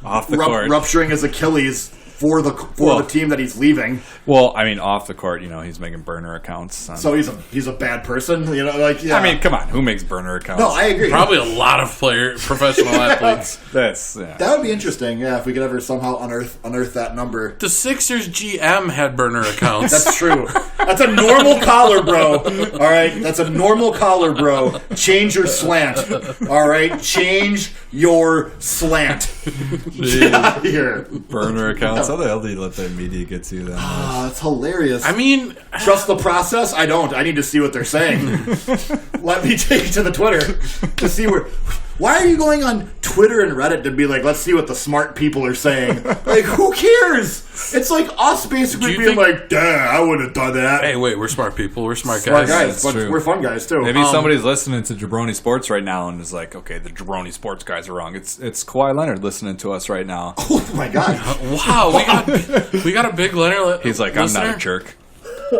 off the court, rupturing his Achilles for the team that he's leaving. Well, I mean, off the court, he's making burner accounts. So he's a bad person, I mean, come on, who makes burner accounts? No, I agree. Probably a lot of professional athletes. That would be interesting. Yeah, if we could ever somehow unearth that number. The Sixers GM had burner accounts. That's true. That's a normal collar, bro. All right, that's a normal collar, bro. Change your slant. All right, change your slant. Get out of here. Burner accounts. How the hell do you let that media get to you then? That's hilarious. I mean, trust the process? I don't. I need to see what they're saying. Let me take you to the Twitter to see where. Why are you going on Twitter and Reddit to be let's see what the smart people are saying? Who cares? It's us basically being duh, I wouldn't have done that. Hey, wait, we're smart people. We're smart guys. But we're fun guys, too. Maybe somebody's listening to Jabroni Sports right now and is okay, the Jabroni Sports guys are wrong. It's Kawhi Leonard listening to us right now. Oh, my God. Wow, we got a big Leonard He's listener? I'm not a jerk.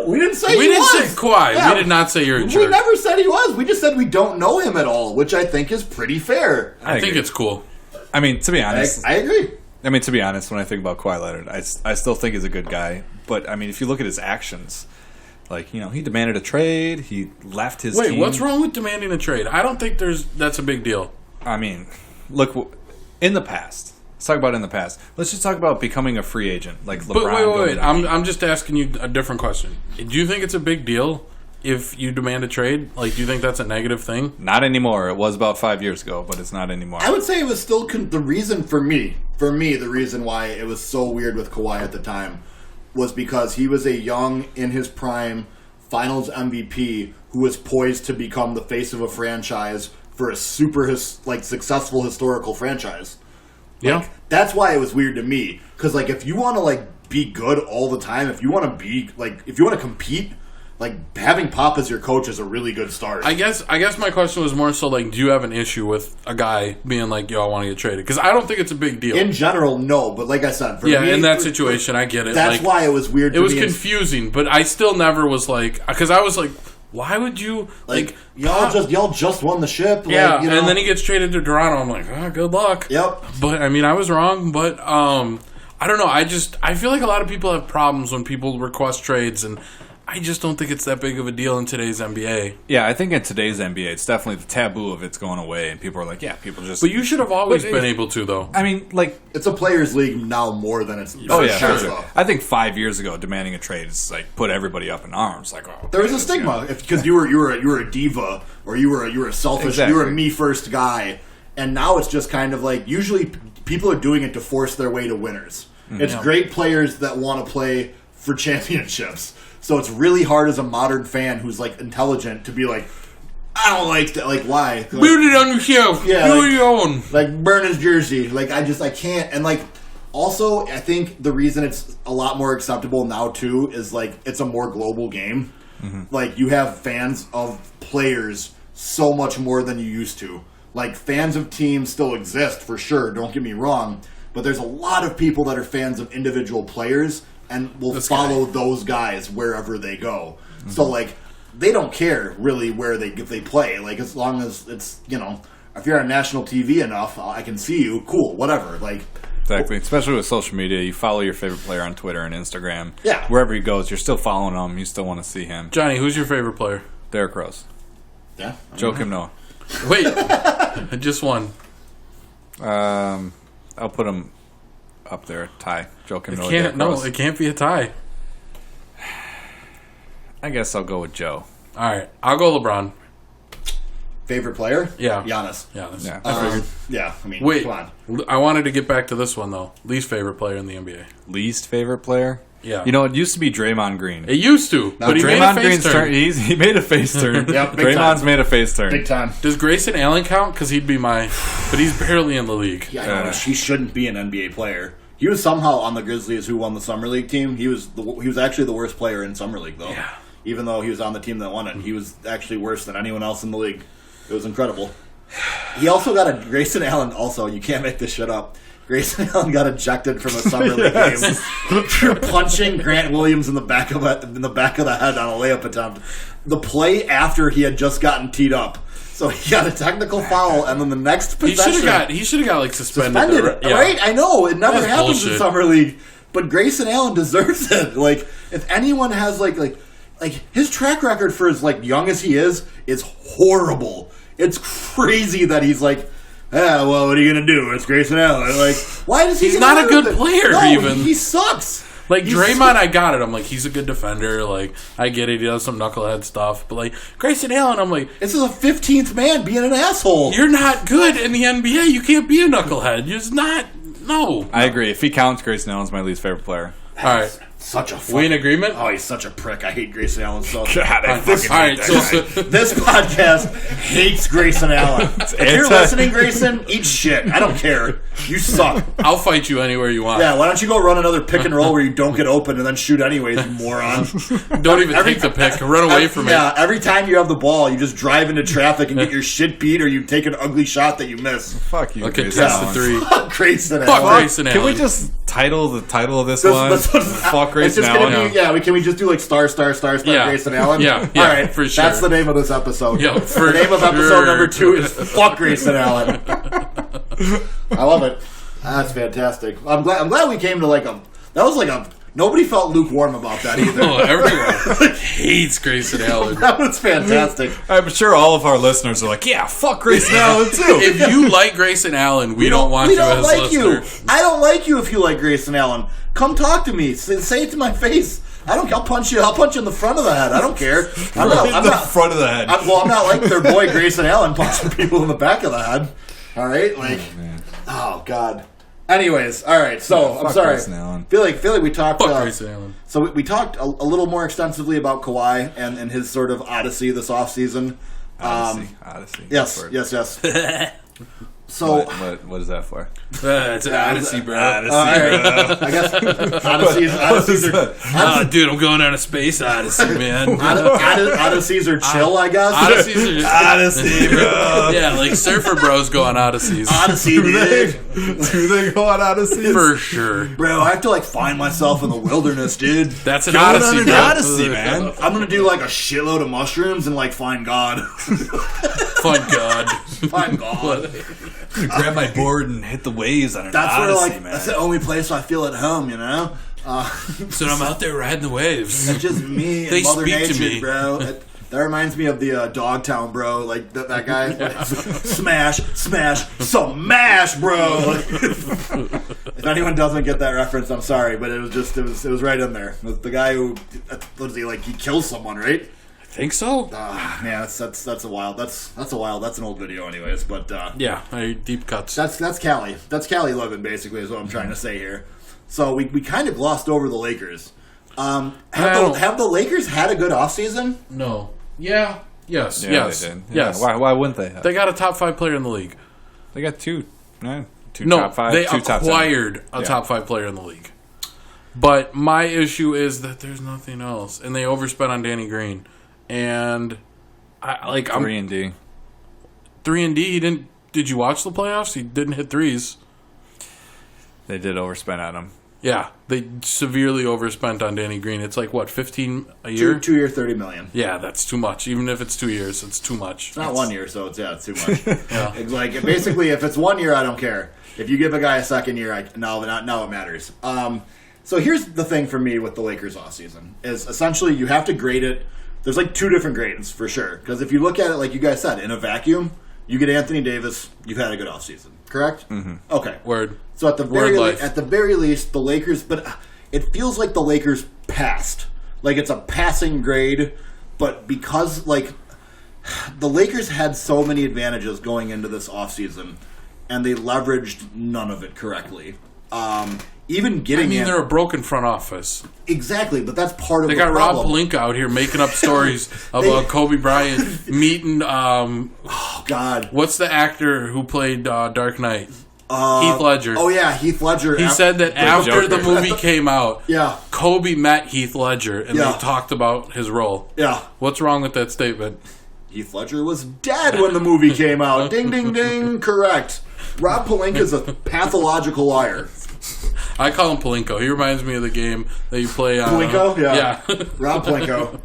We didn't say we didn't say Kawhi. Yeah. We did not say you're a jerk. We never said he was. We just said we don't know him at all, which I think is pretty fair. I think it's cool. I mean, to be honest, I agree. I mean, to be honest, when I think about Kawhi Leonard, I still think he's a good guy. But I mean, if you look at his actions, he demanded a trade. He left his team. Wait, what's wrong with demanding a trade? I don't think that's a big deal. I mean, look, in the past. Let's talk about in the past. Let's just talk about becoming a free agent, like LeBron. But wait. I'm just asking you a different question. Do you think it's a big deal if you demand a trade? Do you think that's a negative thing? Not anymore. It was about 5 years ago, but it's not anymore. I would say it was still the reason for me, the reason why it was so weird with Kawhi at the time was because he was a young, in his prime, Finals MVP who was poised to become the face of a franchise for a super successful historical franchise. Yeah. That's why it was weird to me. Because, like, if you want to, like, be good all the time, if you want to be, like, if you want to compete, like, having Pop as your coach is a really good start. I guess my question was more so, like, do you have an issue with a guy being like, yo, I want to get traded? Because I don't think it's a big deal. In general, no. But like I said, for me... in that situation, I get it. That's like, why it was weird to me. It was confusing, but I still never was like... Because I was like, why would you... Like y'all just won the ship. Yeah, like, you know? And then he gets traded to Toronto. I'm like, oh, good luck. Yep. But, I mean, I was wrong, but... I don't know. I feel like a lot of people have problems when people request trades, and I just don't think it's that big of a deal in today's NBA. Yeah, I think in today's NBA, it's definitely the taboo of it's going away, and people are like, yeah, people just... But you should have always been able to, though. I mean, like... It's a players' league now more than it's... Oh, yeah, for sure. I think 5 years ago, demanding a trade is like, put everybody up in arms. Like, oh, there was a stigma, because you were a diva, or you were a selfish, exactly. You were a me-first guy, and now it's just kind of like, usually people are doing it to force their way to winners. It's great players that want to play for championships. So it's really hard as a modern fan who's, like, intelligent to be like, I don't like that. Like, why? Like, build it on yourself. Yeah, do like, your own. Like, burn his jersey. Like, I can't. And, like, also, I think the reason it's a lot more acceptable now, too, is, like, it's a more global game. Mm-hmm. Like, you have fans of players so much more than you used to. Like, fans of teams still exist, for sure. Don't get me wrong. But there's a lot of people that are fans of individual players and will follow those guys wherever they go. Mm-hmm. So, like, they don't care, really, if they play. Like, as long as it's, you know, if you're on national TV enough, I can see you, cool, whatever. Like, exactly. Especially with social media, you follow your favorite player on Twitter and Instagram. Yeah. Wherever he goes, you're still following him. You still want to see him. Johnny, who's your favorite player? Derrick Rose. Yeah. Joakim Noah. Wait. Just one. I'll put him up there. Tie. Joakim Noah. No, it can't be a tie. I guess I'll go with Joe. All right. I'll go LeBron. Favorite player? Yeah. Giannis. Yeah. I mean, wait, come on. I wanted to get back to this one, though. Least favorite player in the NBA. Least favorite player? Yeah. You know, it used to be Draymond Green. It used to, but he Draymond made a face turn. He made a face turn. Yep, Draymond's made a face turn. Big time. Does Grayson Allen count? Because he'd be my... But he's barely in the league. Yeah, he shouldn't be an NBA player. He was somehow on the Grizzlies who won the Summer League team. He was actually the worst player in Summer League, though. Yeah. Even though he was on the team that won it. He was actually worse than anyone else in the league. It was incredible. He also got Grayson Allen, also, you can't make this shit up. Grayson Allen got ejected from a Summer League game for punching Grant Williams in the back of the head on a layup attempt. The play after he had just gotten teed up. So he got a technical foul, and then the next possession... He should have got, like, suspended. Right? I know. It never happens bullshit. in Summer League. But Grayson Allen deserves it. Like, if anyone has, like his track record for as, like, young as he is horrible. It's crazy that he's like... Yeah, well, what are you going to do? It's Grayson Allen. Like, why does he... He's not a good player, even. He sucks. Like, Draymond, I got it. I'm like, he's a good defender. Like, I get it. He does some knucklehead stuff. But, like, Grayson Allen, I'm like... This is a 15th man being an asshole. You're not good in the NBA. You can't be a knucklehead. You're just not... No. I agree. If he counts, Grayson Allen's my least favorite player. All right. Such a we in agreement? Oh, he's such a prick. I hate Grayson Allen so much. God, I fucking hate that guy. This podcast hates Grayson Allen. If you're listening, Grayson, eat shit. I don't care. You suck. I'll fight you anywhere you want. Yeah, why don't you go run another pick and roll where you don't get open and then shoot anyways, you moron. Don't even take the pick. Run away from it. Yeah, every time you have the ball, you just drive into traffic and get your shit beat, or you take an ugly shot that you miss. Fuck you, Grayson Allen. Three. Fuck Grayson Allen. Fuck Grayson Allen. Can we just title this one? Fuck Grayson Allen. Can we just do like star Grayson Allen? Yeah, all right, for sure. That's the name of this episode. Yeah, the name of episode number 2 is Fuck Grayson Allen. I love it. That's fantastic. I'm glad we came to nobody felt lukewarm about that either. No, everyone hates Grayson Allen. That was fantastic. I'm sure all of our listeners are like, yeah, fuck Grayson Allen too. If you like Grayson Allen, we don't want you as a listener. I don't like you if you like Grayson Allen. Come talk to me. Say it to my face. I'll punch you. I'll punch you in the front of the head. I don't care. I'm not front of the head. I'm not like their boy Grayson Allen punching people in the back of the head. All right, oh God. Anyways, all right. So I'm sorry. Feel like we talked. Fuck Grayson Allen. So we talked a little more extensively about Kawhi and his sort of odyssey this offseason. Odyssey. Yes. So what is that for? It's an Odyssey, bro. I guess Odysseys are Dude, I'm going on a space Odyssey, man. Odysseys are chill, I guess. Odysseys are just Odyssey, bro. Yeah, like surfer bros go on Odysseys. Odyssey, dude. Do they go on Odyssey? For sure. Bro, I have to like find myself in the wilderness, dude. That's an Going Odyssey, on an bro. Odyssey, man. I'm gonna do like a shitload of mushrooms and like find God. Fun God. Find God. Grab my board and hit the waves on an That's Odyssey, where like man. that's the only place I feel at home, you know. So I'm out there riding the waves. It's just me They and Mother speak to Nature, me. bro. That reminds me of the Dogtown, bro. Like that guy, like, smash, smash, bro. If anyone doesn't get that reference, I'm sorry, but it was right in there. The guy who, what is he like? He kills someone, right? Think so? Man, that's a wild. That's an old video, anyways. But Yeah, deep cuts. that's Cali. That's Cali living, basically, is what I'm trying to say here. So we kind of glossed over the Lakers. Have the Lakers had a good offseason? No. Yeah. Yes. Yeah, yes. they did. Yes. Yeah, why wouldn't they have? They got a top 5 player in the league. They got two No, top 5, they two top 10. acquired a top 5 player in the league. But my issue is that there's nothing else, and they overspent on Danny Green. And I'm 3-and-D. 3-and-D. He didn't. Did you watch the playoffs? He didn't hit threes. They did overspend on him. Yeah, they severely overspent on Danny Green. It's like what, 15 a year? 2 year, $30 million. Yeah, that's too much. Even if it's 2 years, it's too much. It's not 1 year, so it's too much. Yeah. It's like basically, if it's 1 year, I don't care. If you give a guy a second year, now it matters. So here's the thing for me with the Lakers offseason is essentially you have to grade it. There's like 2 different grades for sure. Because if you look at it, like you guys said, in a vacuum, you get Anthony Davis, you've had a good offseason. Correct? Mm-hmm. Okay. Word. So at the very least, the Lakers, but it feels like the Lakers passed. Like it's a passing grade, but because like the Lakers had so many advantages going into this offseason, and they leveraged none of it correctly. Even getting they're a broken front office. Exactly, but that's part of They the got problem. Rob Pelinka out here making up stories about Kobe Bryant meeting. Oh God, What's the actor who played Dark Knight? Heath Ledger. Oh yeah, Heath Ledger. He said that after the movie came out, Yeah. Kobe met Heath Ledger and Yeah. they talked about his role. Yeah. What's wrong with that statement? Heath Ledger was dead when the movie came out. Ding, ding, ding. Correct. Rob Pelinka's a pathological liar. I call him Pelinko. He reminds me of the game that you play on. Pelinko? Yeah. Yeah. Rob Pelinko.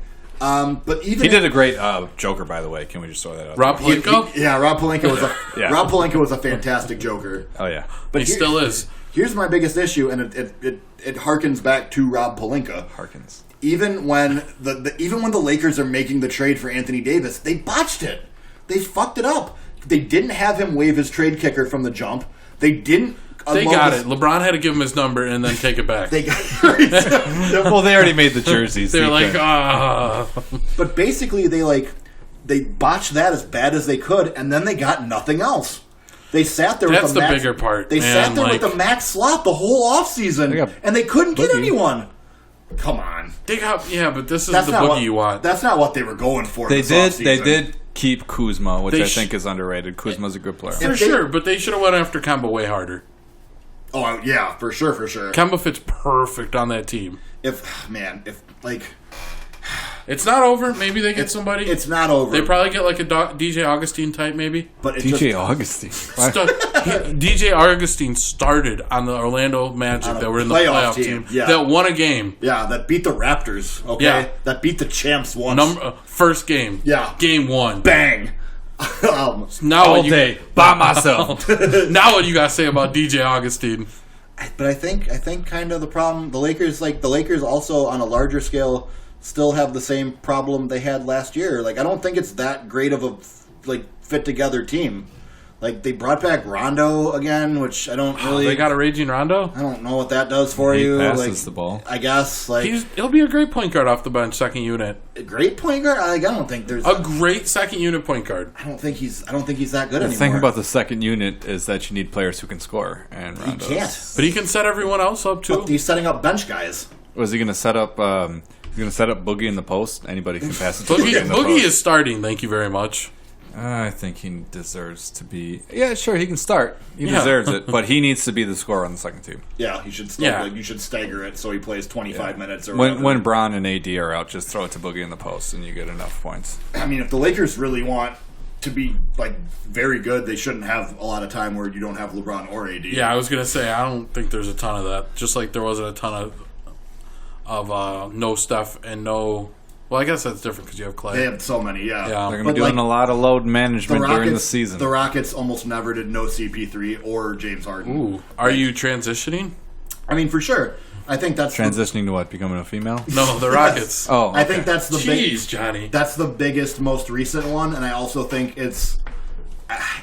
But even He did a great Joker, by the way. Can we just throw that out? Rob Pelinko? Rob Pelinka was Yeah. Rob Pelinka was a fantastic Joker. Oh yeah. But He still is. Here's my biggest issue, and it harkens back to Rob Pelinka. Harkins. Even when the Lakers are making the trade for Anthony Davis, they botched it. They fucked it up. They didn't have him waive his trade kicker from the jump. They didn't. They got it. LeBron had to give him his number and then take it back. They got Well, they already made the jerseys. They're like, But basically, they botched that as bad as they could, and then they got nothing else. They sat there. That's with the max, bigger part. They sat there with the max slot the whole offseason, and they couldn't get anyone. Come on, but this is that's the not boogie what you want. That's not what they were going for. They this did. offseason. They did keep Kuzma, which They I think is underrated. Kuzma's a good player. For sure, but they should have went after Kemba way harder. Oh yeah, for sure. Kemba fits perfect on that team. It's not over. Maybe they get somebody. It's not over. They probably get like a DJ Augustine type, maybe. But it DJ just, Augustine. DJ Augustine started on the Orlando Magic that were in the playoff team that won a game. Yeah, that beat the Raptors. Okay, Yeah. that beat the champs once. First game. Yeah. Game 1. Bang. Now All what you, day by myself. Now what you got to say about DJ Augustine? But I think kind of the problem the Lakers also on a larger scale still have the same problem they had last year. Like I don't think it's that great of a fit together team. Like they brought back Rondo again, which I don't really. They got a raging Rondo. I don't know what that does for He you. passes the ball. I guess He'll be a great point guard off the bench, second unit. a great point guard. I don't think there's A great second unit point guard. I don't think he's that good The anymore. thing about the second unit is that you need players who can score, and he Rondo's. can't. But he can set everyone else up too. He's setting up bench guys. Was he going to set up? He's going to set up Boogie in the post. Anybody can pass it to Boogie. in the Boogie post. is starting. Thank you very much. I think he deserves to be. Yeah, sure, he can start. He deserves it, but he needs to be the scorer on the second team. Yeah, he should. You should stagger it so he plays 25 minutes. Or when Braun and AD are out, just throw it to Boogie in the post, and you get enough points. I mean, if the Lakers really want to be very good, they shouldn't have a lot of time where you don't have LeBron or AD. Yeah, I was gonna say I don't think there's a ton of that. Just like there wasn't a ton of no Steph and no. Well, I guess that's different because you have Clay. They have so many, yeah. They're going to be doing a lot of load management during the season. The Rockets almost never did no CP3 or James Harden. Ooh. Are you transitioning? I mean, for sure. I think that's... Transitioning to what? Becoming a female? No, the Rockets. Oh, okay. I think that's the Johnny. That's the biggest, most recent one, and I also think it's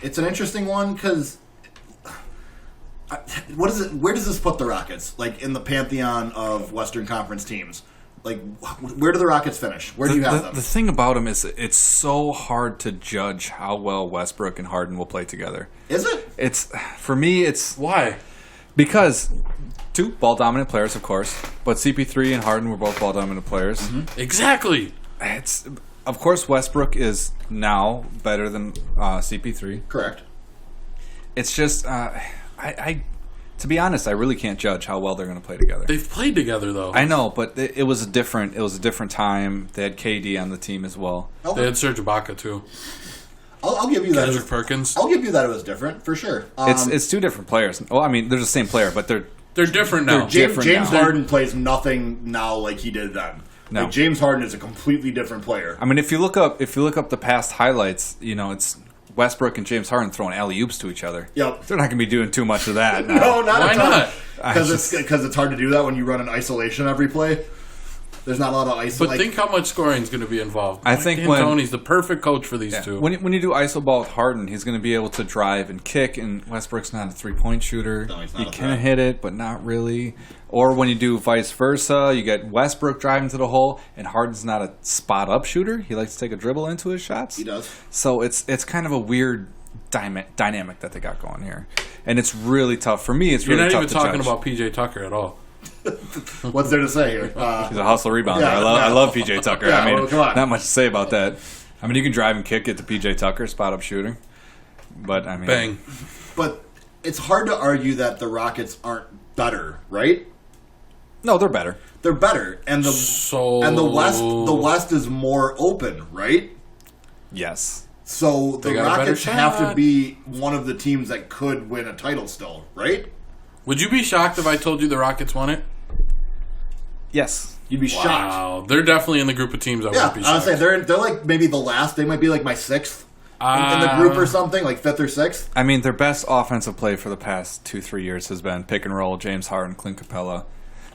an interesting one because... What is it? Where does this put the Rockets? In the pantheon of Western Conference teams? Where do the Rockets finish? Where do you have them? The thing about them is it's so hard to judge how well Westbrook and Harden will play together. Is it? For me, it's... Why? Because 2 ball-dominant players, of course, but CP3 and Harden were both ball-dominant players. Mm-hmm. Exactly. Of course, Westbrook is now better than CP3. Correct. It's just... to be honest, I really can't judge how well they're going to play together. They've played together, though. I know, but it was a different time. They had KD on the team as well. They had Serge Ibaka, too. I'll give you that. Kendrick Perkins. I'll give you that it was different, for sure. It's 2 different players. Well, I mean, they're the same player, but they're different now. James Harden plays nothing now like he did then. No. James Harden is a completely different player. I mean, if you look up the past highlights, it's Westbrook and James Harden throwing alley-oops to each other. Yep. They're not going to be doing too much of that. No, not Why a ton. not? Because it's hard to do that when you run an isolation every play. There's not a lot of iso. But think how much scoring is going to be involved. I think Tony's the perfect coach for these two. When you do iso ball with Harden, he's going to be able to drive and kick, and Westbrook's not a three-point shooter. No, he's not. He can hit it, but not really. Or when you do vice versa, you get Westbrook driving to the hole, and Harden's not a spot-up shooter. He likes to take a dribble into his shots. He does. So it's kind of a weird dynamic that they got going here, and it's really tough for me. It's really tough to judge. You're not even talking about PJ Tucker at all. What's there to say here? He's a hustle rebounder. Yeah, I love PJ Tucker. Yeah, I mean, well, come on. not much to say about that. I mean, you can drive and kick it to PJ Tucker, spot up shooting, but I mean, Bang. But it's hard to argue that the Rockets aren't better, right? No, they're better. They're better, and the West is more open, right? Yes. So the got a better Rockets have to shot. be one of the teams that could win a title still, right? Would you be shocked if I told you the Rockets won it? Yes. You'd be shocked. Wow, they're definitely in the group of teams I Yeah, wouldn't be I would shocked. say they're like maybe the last. They might be like my 6th in the group or something, like 5th or 6th. I mean, their best offensive play for the past 2-3 years has been pick and roll, James Harden, Clint Capella.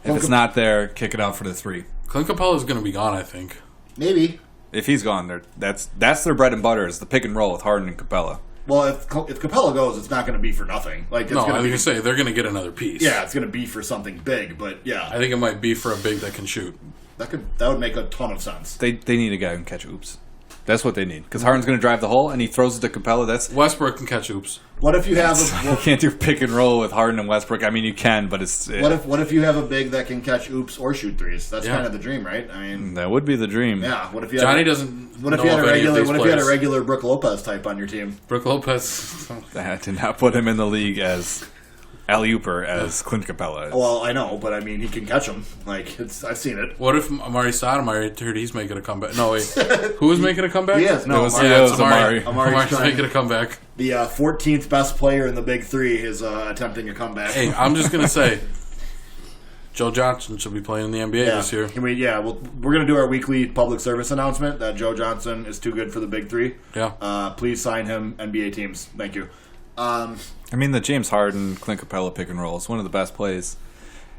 If it's not there, kick it out for the 3. Clint Capella's going to be gone, I think. Maybe. If he's gone, that's their bread and butter is the pick and roll with Harden and Capella. Well, if Capella goes, it's not going to be for nothing. Like it's No, going I was to going to say, they're going to get another piece. Yeah, it's going to be for something big, but yeah, I think it might be for a big that can shoot. that would make a ton of sense. They need a guy who can catch oops. That's what they need. Because Harden's going to drive the hole, and he throws it to Capella. Westbrook can catch oops. What if you have You can't do pick and roll with Harden and Westbrook. I mean, you can, but it's... what if you have a big that can catch oops or shoot threes? That's kind of the dream, right? I mean, that would be the dream. yeah. What if you Johnny had, doesn't What if know you had of a any of regular? these What if you had a players. regular Brook Lopez type on your team? Brook Lopez. I did not put him in the league as alley-ooper as Clint Capella is. Well, I know, but I mean, he can catch them. Like I've seen it. What if Amari Stoudemire, I heard he's making a comeback. No, wait. Who was making a comeback? He is. No, It was- Amari- yeah, it was it's Amari. Amari. Amari's trying- making a comeback. The 14th best player in the Big Three is attempting a comeback. Hey, I'm just going to say, Joe Johnson should be playing in the NBA this year. We're going to do our weekly public service announcement that Joe Johnson is too good for the Big Three. Yeah. Please sign him, NBA teams. Thank you. I mean, the James Harden, Clint Capella pick and roll is one of the best plays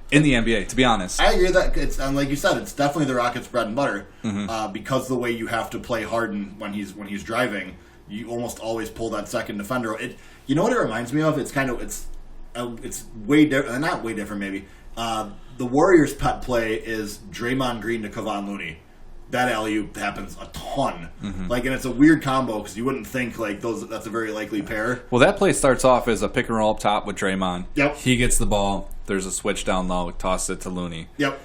in the NBA, to be honest. I agree that it's like you said, it's definitely the Rockets' bread and butter because the way you have to play Harden when he's driving, you almost always pull that second defender. You know what it reminds me of? It's way different. Not way different, maybe. The Warriors' pet play is Draymond Green to Kevon Looney. That alley-oop happens a ton. And it's a weird combo because you wouldn't think that's a very likely pair. Well, that play starts off as a pick and roll up top with Draymond. Yep. He gets the ball. There's a switch down low. Tosses it to Looney. Yep.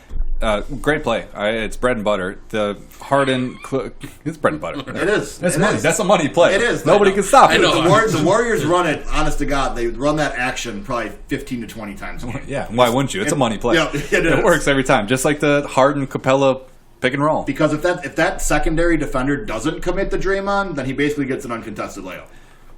Great play. It's bread and butter. The Harden, it's bread and butter. It is. That's money. That's a money play. It is. Nobody can stop it. The Warriors run it. Honest to God, they run that action probably 15 to 20 times a game. Yeah. Why wouldn't you? It's a money play. Yeah, it works every time. Just like the Harden Capella pick and roll. Because if that secondary defender doesn't commit the Draymond, then he basically gets an uncontested layup.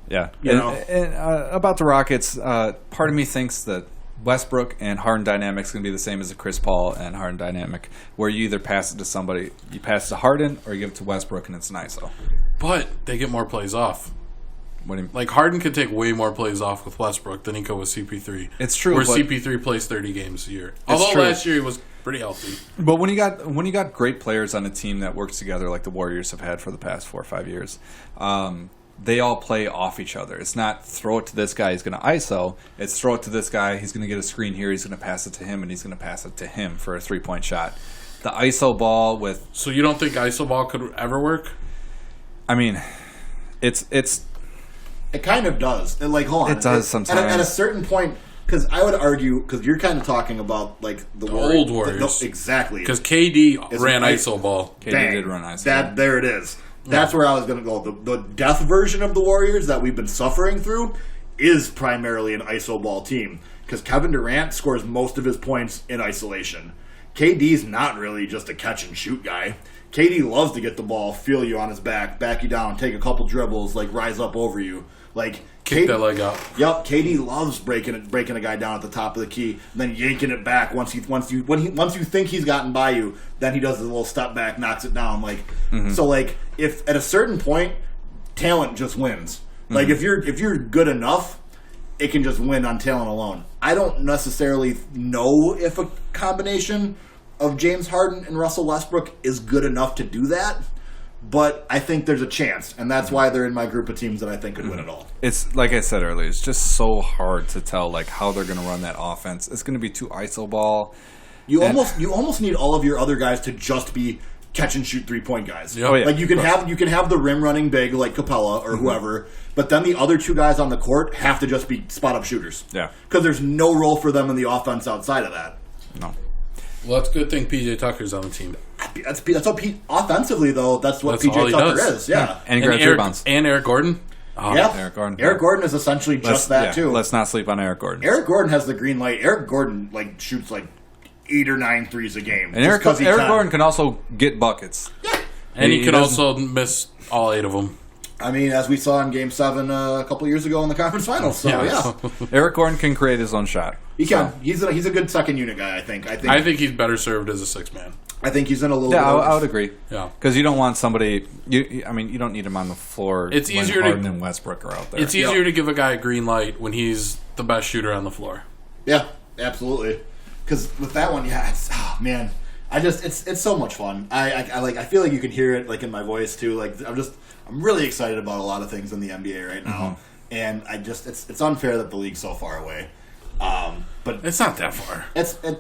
Yeah. And about the Rockets, part of me thinks that Westbrook and Harden dynamic is going to be the same as the Chris Paul and Harden dynamic, where you either pass it to somebody, you pass it to Harden, or you give it to Westbrook, and it's an ISO. But they get more plays off. What do you mean? Like, Harden could take way more plays off with Westbrook than he could with CP3. It's true. Where CP3 plays 30 games a year. Although true. last year he was pretty healthy. But when you got great players on a team that works together, like the Warriors have had for the past 4 or 5 years, they all play off each other. It's not throw it to this guy, he's going to ISO. It's throw it to this guy, he's going to get a screen here, he's going to pass it to him, and he's going to pass it to him for a 3-point shot. The ISO ball with... So you don't think ISO ball could ever work? I mean, it's... It kind of does. Like, hold on. It does sometimes. At a certain point, because I would argue, because you're kind of talking about, like, the old Warriors. Exactly. Because KD ran ISO ball. KD did run ISO. There it is. That's where I was going to go. The death version of the Warriors that we've been suffering through is primarily an ISO ball team. Because Kevin Durant scores most of his points in isolation. KD's not really just a catch-and-shoot guy. KD loves to get the ball, feel you on his back you down, take a couple dribbles, like rise up over you. Like kick that leg out. Yep, KD loves breaking a guy down at the top of the key, and then yanking it back once you think he's gotten by you, then he does a little step back, knocks it down. Like so, like if at a certain point, talent just wins. Like if you're good enough, it can just win on talent alone. I don't necessarily know if a combination of James Harden and Russell Westbrook is good enough to do that. But I think there's a chance, and that's why they're in my group of teams that I think could win it all. It's like I said earlier, it's just so hard to tell like how they're going to run that offense. It's going to be too ISO ball. You almost need all of your other guys to just be catch and shoot 3-point guys. Yep. Oh, yeah. Like you can have the rim running big like Capella or whoever, but then the other 2 guys on the court have to just be spot up shooters. Yeah, because there's no role for them in the offense outside of that. No. Well, that's a good thing PJ Tucker's on the team. That's what offensively though. That's what PJ Tucker is. Yeah, and grabs rebounds. And Eric Gordon. Oh, yeah, Eric Gordon is essentially just that too. Let's not sleep on Eric Gordon. Eric Gordon has the green light. Eric Gordon shoots 8 or 9 threes a game. And Eric Gordon can also get buckets. Yeah, and he can also miss all 8 of them. I mean, as we saw in Game 7 a couple years ago in the conference finals. So yeah. Eric Gordon can create his own shot. He can. He's a good second unit guy. I think he's better served as a 6-man. I think he's in a little. Yeah, I would agree. Yeah, because you don't want somebody. You don't need him on the floor. It's when easier Harden and Westbrook are out there. It's easier to give a guy a green light when he's the best shooter on the floor. Yeah, absolutely. Because with that one, man, it's so much fun. I feel like you can hear it in my voice too. Like I'm really excited about a lot of things in the NBA right now, and it's unfair that the league's so far away. But it's not that far.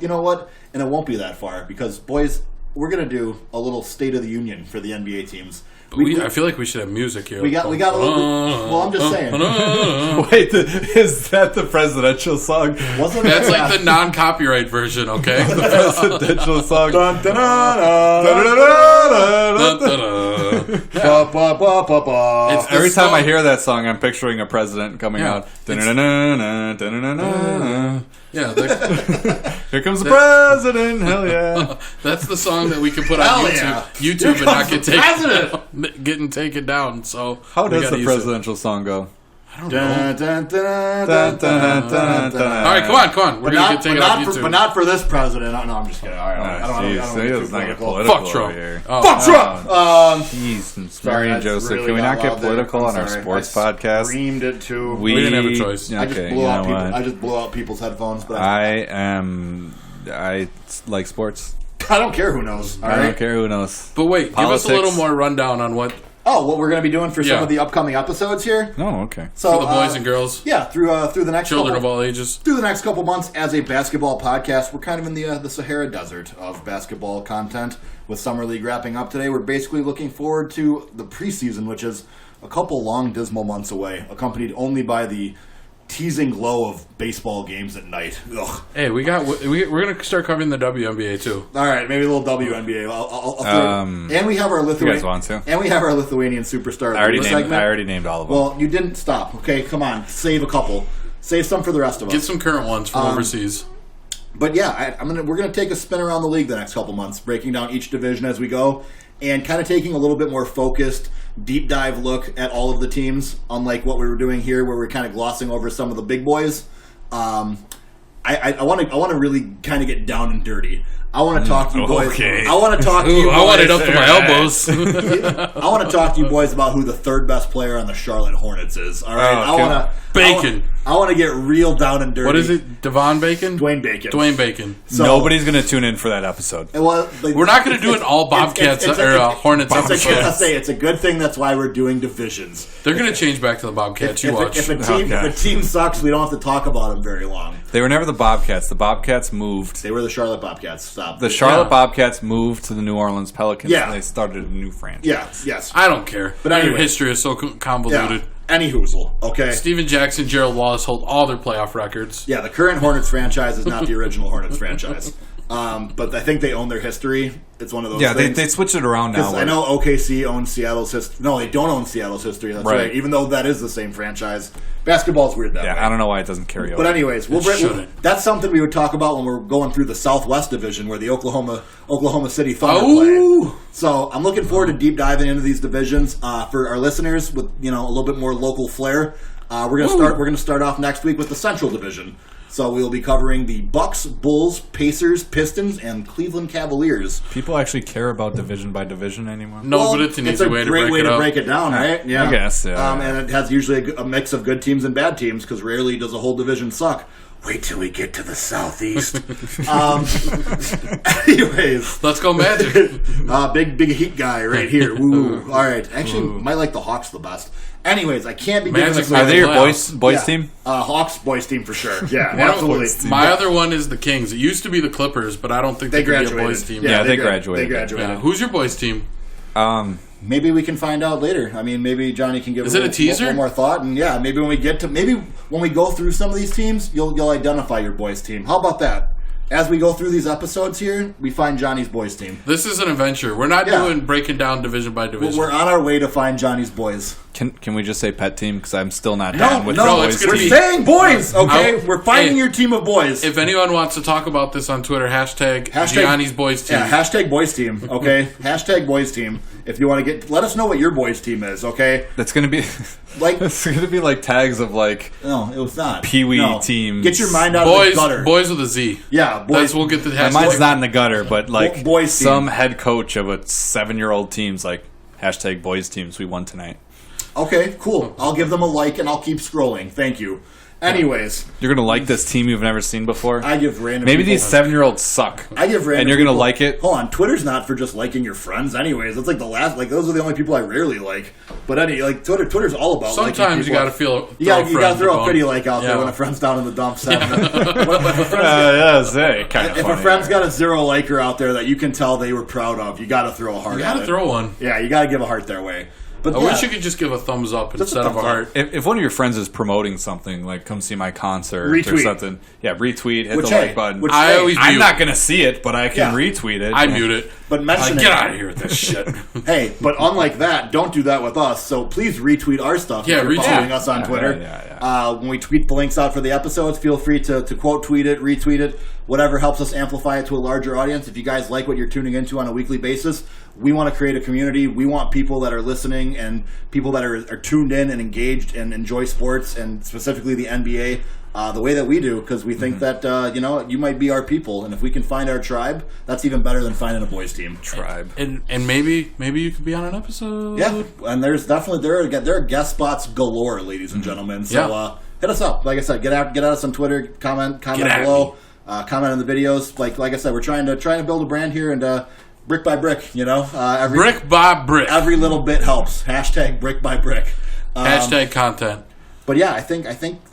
You know what? And it won't be that far because, boys, we're gonna do a little State of the Union for the NBA teams. I feel like we should have music here. We got a little bit. Well, I'm just saying. Wait, is that the presidential song? That's like the non-copyright version, okay? The presidential song. Every time I hear that song, I'm picturing a president coming out. Yeah, here comes the president. Hell yeah! That's the song that we can put on YouTube and not getting taken down. So how does the presidential song go? I don't know. All right, come on. We're gonna get taken off YouTube, but not for this president. No, I'm just kidding. All right, I don't get political. Fuck Trump. Fuck Trump. Jeez, Mary and Joseph. Really can we not get political on our sports podcast? Screamed it too. We didn't have a choice. Okay, I just blew out people's headphones. But I like sports. I don't care who knows. I don't care who knows. But wait, give us a little more rundown on what. Oh, what we're going to be doing for some of the upcoming episodes here? Oh, okay. So for the boys and girls? Yeah, through the next children of all ages. Through the next couple months as a basketball podcast, we're kind of in the Sahara Desert of basketball content with Summer League wrapping up today. We're basically looking forward to the preseason, which is a couple long, dismal months away, accompanied only by the teasing glow of baseball games at night. Ugh. Hey, we're gonna start covering the WNBA too. All right, maybe a little WNBA. And we have our Lithuanian. You guys want to? And we have our Lithuanian superstar. I already named all of them. Well, you didn't stop. Okay, come on, save a couple. Save some for the rest of us. Get some current ones from overseas. But yeah, we're gonna take a spin around the league the next couple months, breaking down each division as we go, and kind of taking a little bit more focused, deep dive look at all of the teams, unlike what we were doing here, where we're kind of glossing over some of the big boys. I want to really kind of get down and dirty. I want to talk to you boys. Okay. I want to talk to you boys. I want it up to my elbows. I want to talk to you boys about who the third best player on the Charlotte Hornets is. All right, Bacon. I want to get real down and dirty. What is it? Devon Bacon? Dwayne Bacon. Dwayne Bacon. So, Nobody's going to tune in for that episode. Well, We're not going to do it all Bobcats Hornets episodes. It's a good thing. That's why we're doing divisions. They're going to change back to the Bobcats. If a team sucks, we don't have to talk about them very long. They were never the Bobcats. The Bobcats moved. They were the Charlotte Bobcats. Stop. The Charlotte Bobcats moved to the New Orleans Pelicans, Yeah. and they started a new franchise. Yes. I don't care. But Their anyway. history is so convoluted. Any hoozle, okay? Steven Jackson, Gerald Wallace hold all their playoff records. Yeah, the current Hornets franchise is not the original Hornets franchise. But I think they own their history. It's one of those things. They switched it around now. I know OKC owns Seattle's history. No, they don't own Seattle's history. That's right. Right. Even though that is the same franchise. Basketball's weird that way. I don't know why it doesn't carry over. But anyways, that's something we would talk about when we're going through the Southwest Division where the Oklahoma City Thunder play. So I'm looking forward to deep diving into these divisions. For our listeners with a little bit more local flair, we're gonna start off next week with the Central Division. So we'll be covering the Bucks, Bulls, Pacers, Pistons, and Cleveland Cavaliers. People actually care about division by division anymore? No, but it's an easy way to break it up. It's a great way to break it down, right? Yeah. I guess, yeah. And it has usually a mix of good teams and bad teams, because rarely does a whole division suck. Wait till we get to the Southeast. Anyways. Let's go Magic. Big Heat guy right here. Ooh. All right. Actually, might like the Hawks the best. Anyways, I can't be giving this Are they your boys yeah. team? Hawks boys team for sure. Yeah, absolutely. My other one is the Kings. It used to be the Clippers, but I don't think they could be a boys team. Yeah, they graduated. They graduated. Yeah. Who's your boys team? Maybe we can find out later. I mean, maybe Johnny can give a teaser? One more thought, and yeah, maybe when we go through some of these teams, you'll identify your boys team. How about that? As we go through these episodes here, we find Johnny's boys team. This is an adventure. We're not doing breaking down division by division. We're on our way to find Johnny's boys. Can we just say pet team? Because I'm still not down with boys. We're saying boys, okay? We're finding your team of boys. If anyone wants to talk about this on Twitter, hashtag Gianni's boys team. Yeah, hashtag boys team, okay? Hashtag boys team. If you want to let us know what your boys team is, okay? That's going to be it's going to be like tags of like no, it was not Pee-wee teams. Get your mind out of the gutter. Boys with a Z. Yeah, boys. We'll get the hashtag. My mind's not in the gutter, but like boys some team. head coach of a 7-year-old team's like hashtag boys teams. We won tonight. Okay, cool. I'll give them a like and I'll keep scrolling. Thank you. Anyways, you're gonna like this team you've never seen before. I give random. Maybe these 7-year-olds suck. I give random. And you're gonna people, like it. Hold on, Twitter's not for just liking your friends. Anyways, it's like the last. Like those are the only people I rarely like. But Twitter's all about. Sometimes you gotta feel. You gotta throw a pity like out there when a friend's down in the dumps. If a friend's got a 0 liker out there that you can tell they were proud of, you gotta throw a heart. You gotta throw one. Yeah, you gotta give a heart their way. But I wish you could just give a thumbs up instead of a heart. If one of your friends is promoting something, like come see my concert or something, retweet, hit the like button. I'm not going to see it, but I can retweet it. I mute it. But mention get out of here with this shit. Hey, but unlike that, don't do that with us. So please retweet our stuff. Yeah, if you're following us on Twitter. When we tweet the links out for the episodes, feel free to quote tweet it, retweet it, whatever helps us amplify it to a larger audience. If you guys like what you're tuning into on a weekly basis, we want to create a community. We want people that are listening and people that are tuned in and engaged and enjoy sports and specifically the NBA the way that we do, because we think that you might be our people, and if we can find our tribe, that's even better than finding a boys team. Tribe. And maybe you could be on an episode. Yeah, and there's definitely there are guest spots galore, ladies and gentlemen. So hit us up. Like I said, get at us on Twitter. Comment below. Comment on the videos. Like I said, we're trying to build a brand here, and brick by brick. Brick by brick. Every little bit helps. Hashtag brick by brick. Hashtag content. But yeah, I think,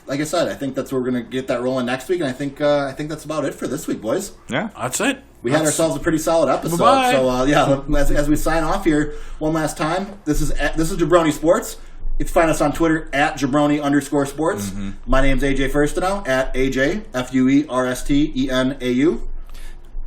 like I said, I think that's where we're going to get that rolling next week, and I think that's about it for this week, boys. Yeah, that's it. We had ourselves a pretty solid episode. Bye-bye. So as we sign off here one last time, this is Jabronis Sports. You can find us on Twitter at Jabroni_sports. My name's AJ Firstenau at AJ FUERSTENAU.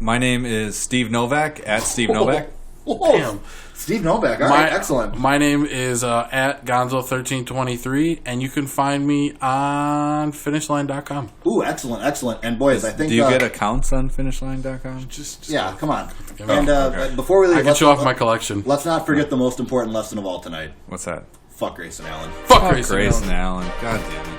My name is Steve Novak at Steve Novak. Damn. Steve Novak. All right, excellent. My name is at Gonzo1323, and you can find me on finishline.com. Ooh, excellent. And boys, I think... Do you get accounts on finishline.com? Yeah, come on. And before we leave... I can show off my collection. Let's not forget the most important lesson of all tonight. What's that? Fuck Grayson Allen. Fuck Grayson Allen. God damn it.